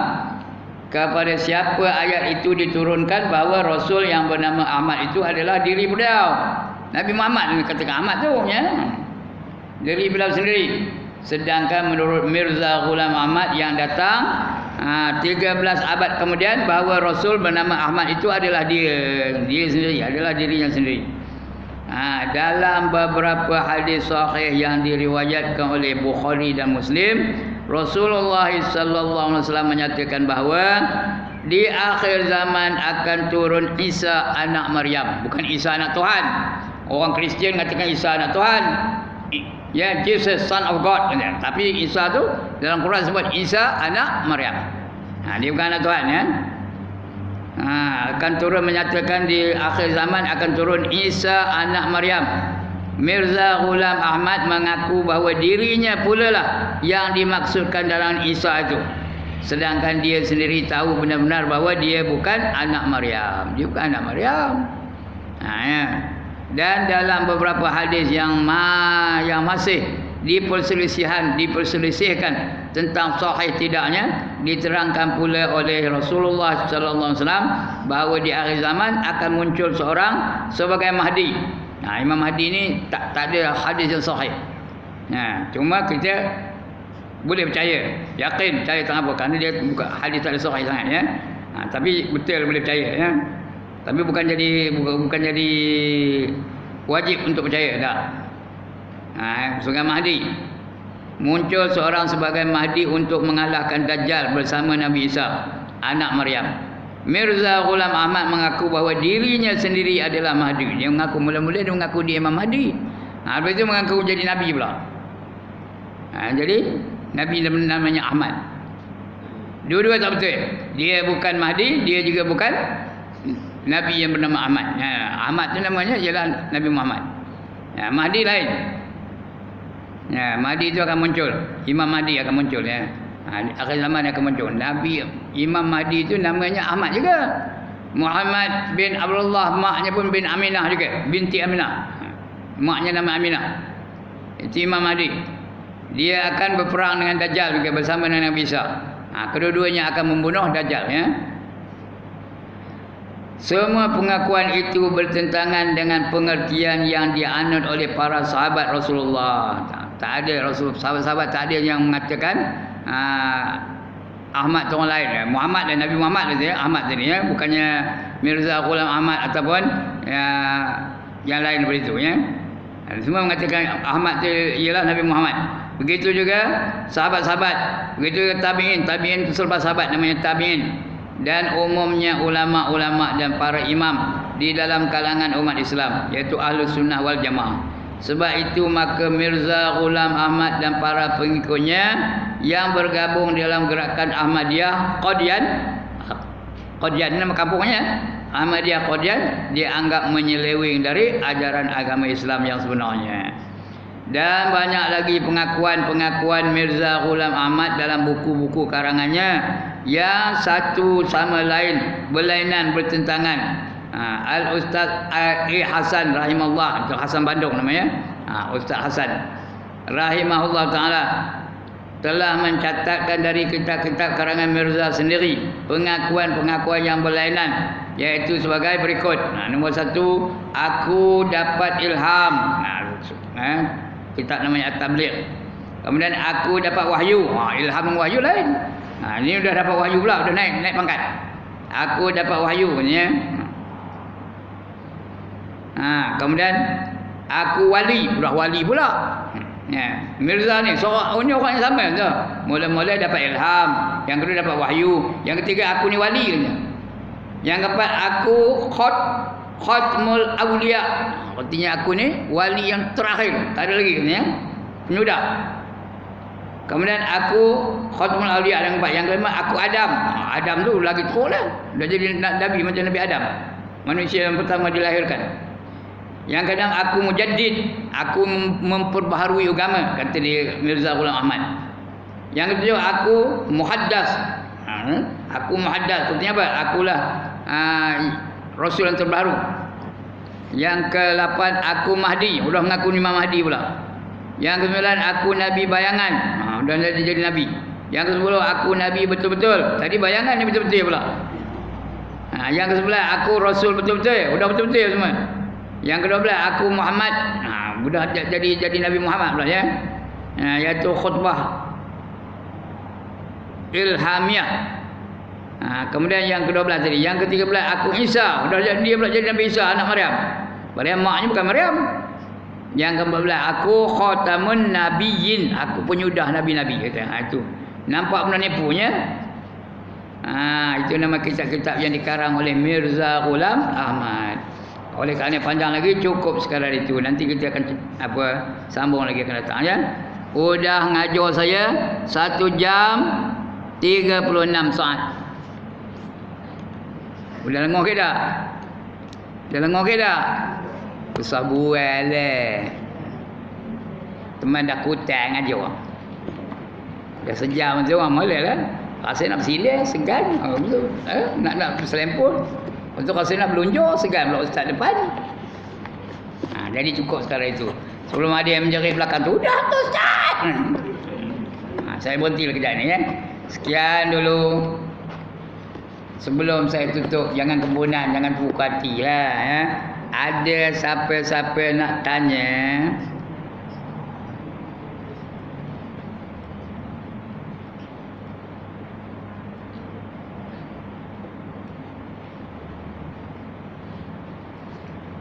kepada siapa ayat itu diturunkan bahawa Rasul yang bernama Ahmad itu adalah diri beliau. Nabi Muhammad ni katakan Ahmad tu diri beliau sendiri. Sedangkan menurut Mirza Ghulam Ahmad yang datang 13 abad kemudian, bahawa Rasul bernama Ahmad itu adalah dia sendiri, adalah dirinya sendiri. Dalam beberapa hadis sahih yang diriwayatkan oleh Bukhari dan Muslim, Rasulullah sallallahu alaihi wasallam menyatakan bahawa di akhir zaman akan turun Isa anak Maryam, bukan Isa anak Tuhan. Orang Kristian katakan Isa anak Tuhan. Ya, Jesus son of God. Tapi Isa tu dalam Quran sebut Isa anak Maryam. Dia bukan anak Tuhan ya. Akan turun, menyatakan di akhir zaman akan turun Isa anak Maryam. Mirza Ghulam Ahmad mengaku bahawa dirinya pula lah yang dimaksudkan dalam Isa itu. Sedangkan dia sendiri tahu benar-benar bahawa dia bukan anak Maryam. Dia bukan anak Maryam. Ya. Dan dalam beberapa hadis yang masih diperselisihkan tentang sahih tidaknya, diterangkan pula oleh Rasulullah sallallahu alaihi wasallam bahawa di akhir zaman akan muncul seorang sebagai Mahdi. Imam Mahdi ni tak ada hadis yang sahih. Cuma kita boleh percaya, yakin percaya tentang apa, kerana dia bukan hadis tak ada sahih sangat ya. Tapi betul boleh percaya ya. Tapi bukan jadi wajib untuk percaya dah. Sebagai Mahdi, muncul seorang sebagai Mahdi untuk mengalahkan Dajjal bersama Nabi Isa anak Maryam. Mirza Ghulam Ahmad mengaku bahawa dirinya sendiri adalah Mahdi. Dia mengaku, mula-mula dia mengaku dia Imam Mahdi. Lepas itu mengaku jadi Nabi pula. Jadi Nabi namanya Ahmad. Dua-dua tak betul. Dia bukan Mahdi, dia juga bukan Nabi yang bernama Ahmad. Ahmad tu namanya ialah Nabi Muhammad. Mahdi lain. Mahdi itu akan muncul. Imam Mahdi akan muncul ya. Akhir zaman akan muncul. Nabi Imam Mahdi itu namanya Ahmad juga. Muhammad bin Abdullah, maknya pun bin Aminah juga, binti Aminah. Maknya nama Aminah. Itu Imam Mahdi. Dia akan berperang dengan Dajjal juga bersama dengan Nabi Isa. Kedua-duanya akan membunuh Dajjal ya. Semua pengakuan itu bertentangan dengan pengertian yang dianut oleh para sahabat Rasulullah. Tak ada sahabat-sahabat tak ada yang mengatakan Ahmad tu orang lain. Muhammad dan Nabi Muhammad tadi, Ahmad tadi ya, bukannya Mirza Ghulam Ahmad ataupun yang lain daripada itu ya. Semua mengatakan Ahmad tu ialah Nabi Muhammad. Begitu juga sahabat-sahabat, begitu juga tabi'in selepas sahabat namanya tabi'in. Dan umumnya ulama-ulama dan para imam di dalam kalangan umat Islam, iaitu Ahlus Sunnah wal Jamaah. Sebab itu maka Mirza Ghulam Ahmad dan para pengikutnya yang bergabung dalam gerakan Ahmadiyah Qadian nama kampungnya, Ahmadiyah Qadian, dianggap menyeleweng dari ajaran agama Islam yang sebenarnya. Dan banyak lagi pengakuan-pengakuan Mirza Ghulam Ahmad dalam buku-buku karangannya yang satu sama lain berlainan, bertentangan. Al-Ustaz Hasan rahimahullah, itu Hasan Bandung namanya. Ustaz Hasan rahimahullah taala telah mencatatkan dari kitab-kitab karangan Mirza sendiri pengakuan-pengakuan yang berlainan, iaitu sebagai berikut. Nombor satu, aku dapat ilham. Kitab namanya At-Tabligh. Kemudian aku dapat wahyu. Ilham dengan wahyu lain. Ini sudah dapat wahyu pula, sudah naik pangkat. Aku dapat wahyu katanya. Kemudian aku wali, sudah wali pula. Mirza ni seorang orang yang sama tu. Mula-mula dapat ilham, yang kedua dapat wahyu, yang ketiga aku ni wali katanya. Yang keempat aku khatmul awliya. Artinya aku ni wali yang terakhir, tak ada lagi katanya. Penyudah. Kemudian aku khatmul awliya yang keempat. Yang kelima aku Adam. Adam tu lagi teruk lah. Dah jadi nabi macam Nabi Adam, manusia yang pertama dilahirkan. Yang kadang aku mujaddid, aku memperbaharui agama, kata dia Mirza Ghulam Ahmad. Yang ketujuh aku muhaddas. Aku muhaddas, artinya apa? Akulah Rasul yang terbaru. Yang ke-8 aku Mahdi, sudah mengaku Imam Mahdi pula. Yang ke-9 aku Nabi bayangan, dah jadi Nabi. Yang ke-10 aku Nabi betul-betul, tadi bayangan ni betul-betul pula. Yang ke-11 aku Rasul betul-betul, sudah betul-betul semua. Yang ke-12 aku Muhammad, sudah jadi Nabi Muhammad pula ya. Iaitu khutbah ilhamiah. Kemudian yang ke-12 tadi, yang ke-13 aku Isa, sudah dia pula jadi Nabi Isa anak Maryam. Padahal maknya bukan Maryam. Yang ke-14 aku khatamun nabiyyin, aku penyudah nabi-nabi kata. Itu nampak benar nipunya. Itu nama kitab-kitab yang dikarang oleh Mirza Ghulam Ahmad. Oleh kerana panjang lagi, cukup sekadar itu. Nanti kita akan sambung lagi akan datang ya. Udah ngajar saya 1 jam 36 saat. Udah lengok ke dah? Dah lengok ke dah? Susah buat lah. Teman dah kutang aja orang. Dah sejam macam orang malah lah. Rasa nak bersilih, segan. Betul. Nak berselempur. Untuk rasa nak belunjur, segan pula ustaz depan. Jadi cukup sekarang itu. Sebelum ada yang menjerit belakang tu, dah tu ustaz. Saya berhenti kejap ni ya. Sekian dulu. Sebelum saya tutup, jangan kembunan, jangan terbuka hati lah ya. Ada siapa-siapa nak tanya,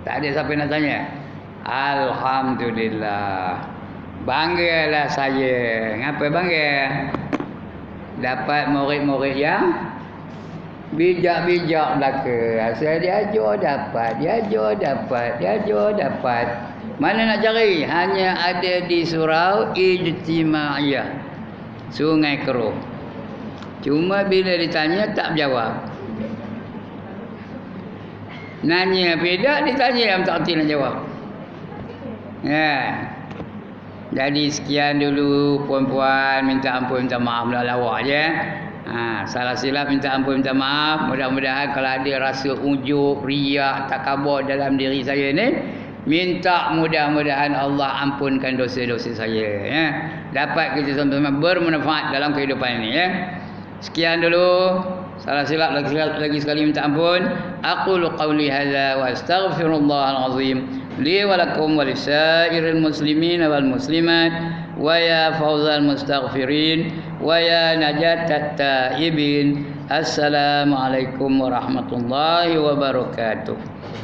tak ada siapa nak tanya? Alhamdulillah. Banggalah saya. Ngapa bangga? Dapat murid-murid yang bijak-bijak belaka. Saya diajar dapat, diajar dapat. Mana nak cari? Hanya ada di surau Ijtimaiyah, Sungai Keruh. Cuma bila ditanya tak jawab. Nanya beda, ditanya yang tak erti nak jawab. Jadi sekian dulu puan-puan, minta ampun, minta maaf lah lawak je. Salah silap minta ampun, minta maaf. Mudah-mudahan kalau ada rasa ujub, riak, takabur dalam diri saya ni, minta mudah-mudahan Allah ampunkan dosa-dosa saya ya. Dapat kita sama-sama bermanfaat dalam kehidupan ini ya. Sekian dulu. Salah silap lagi sekali minta ampun. Aqulu qawli hadza wa astaghfirullahal azim li wa lakum wa lisairil muslimin wal muslimat wa ya fawzal mustaghfirin wa ya najatat taibin. Assalamualaikum warahmatullahi wabarakatuh.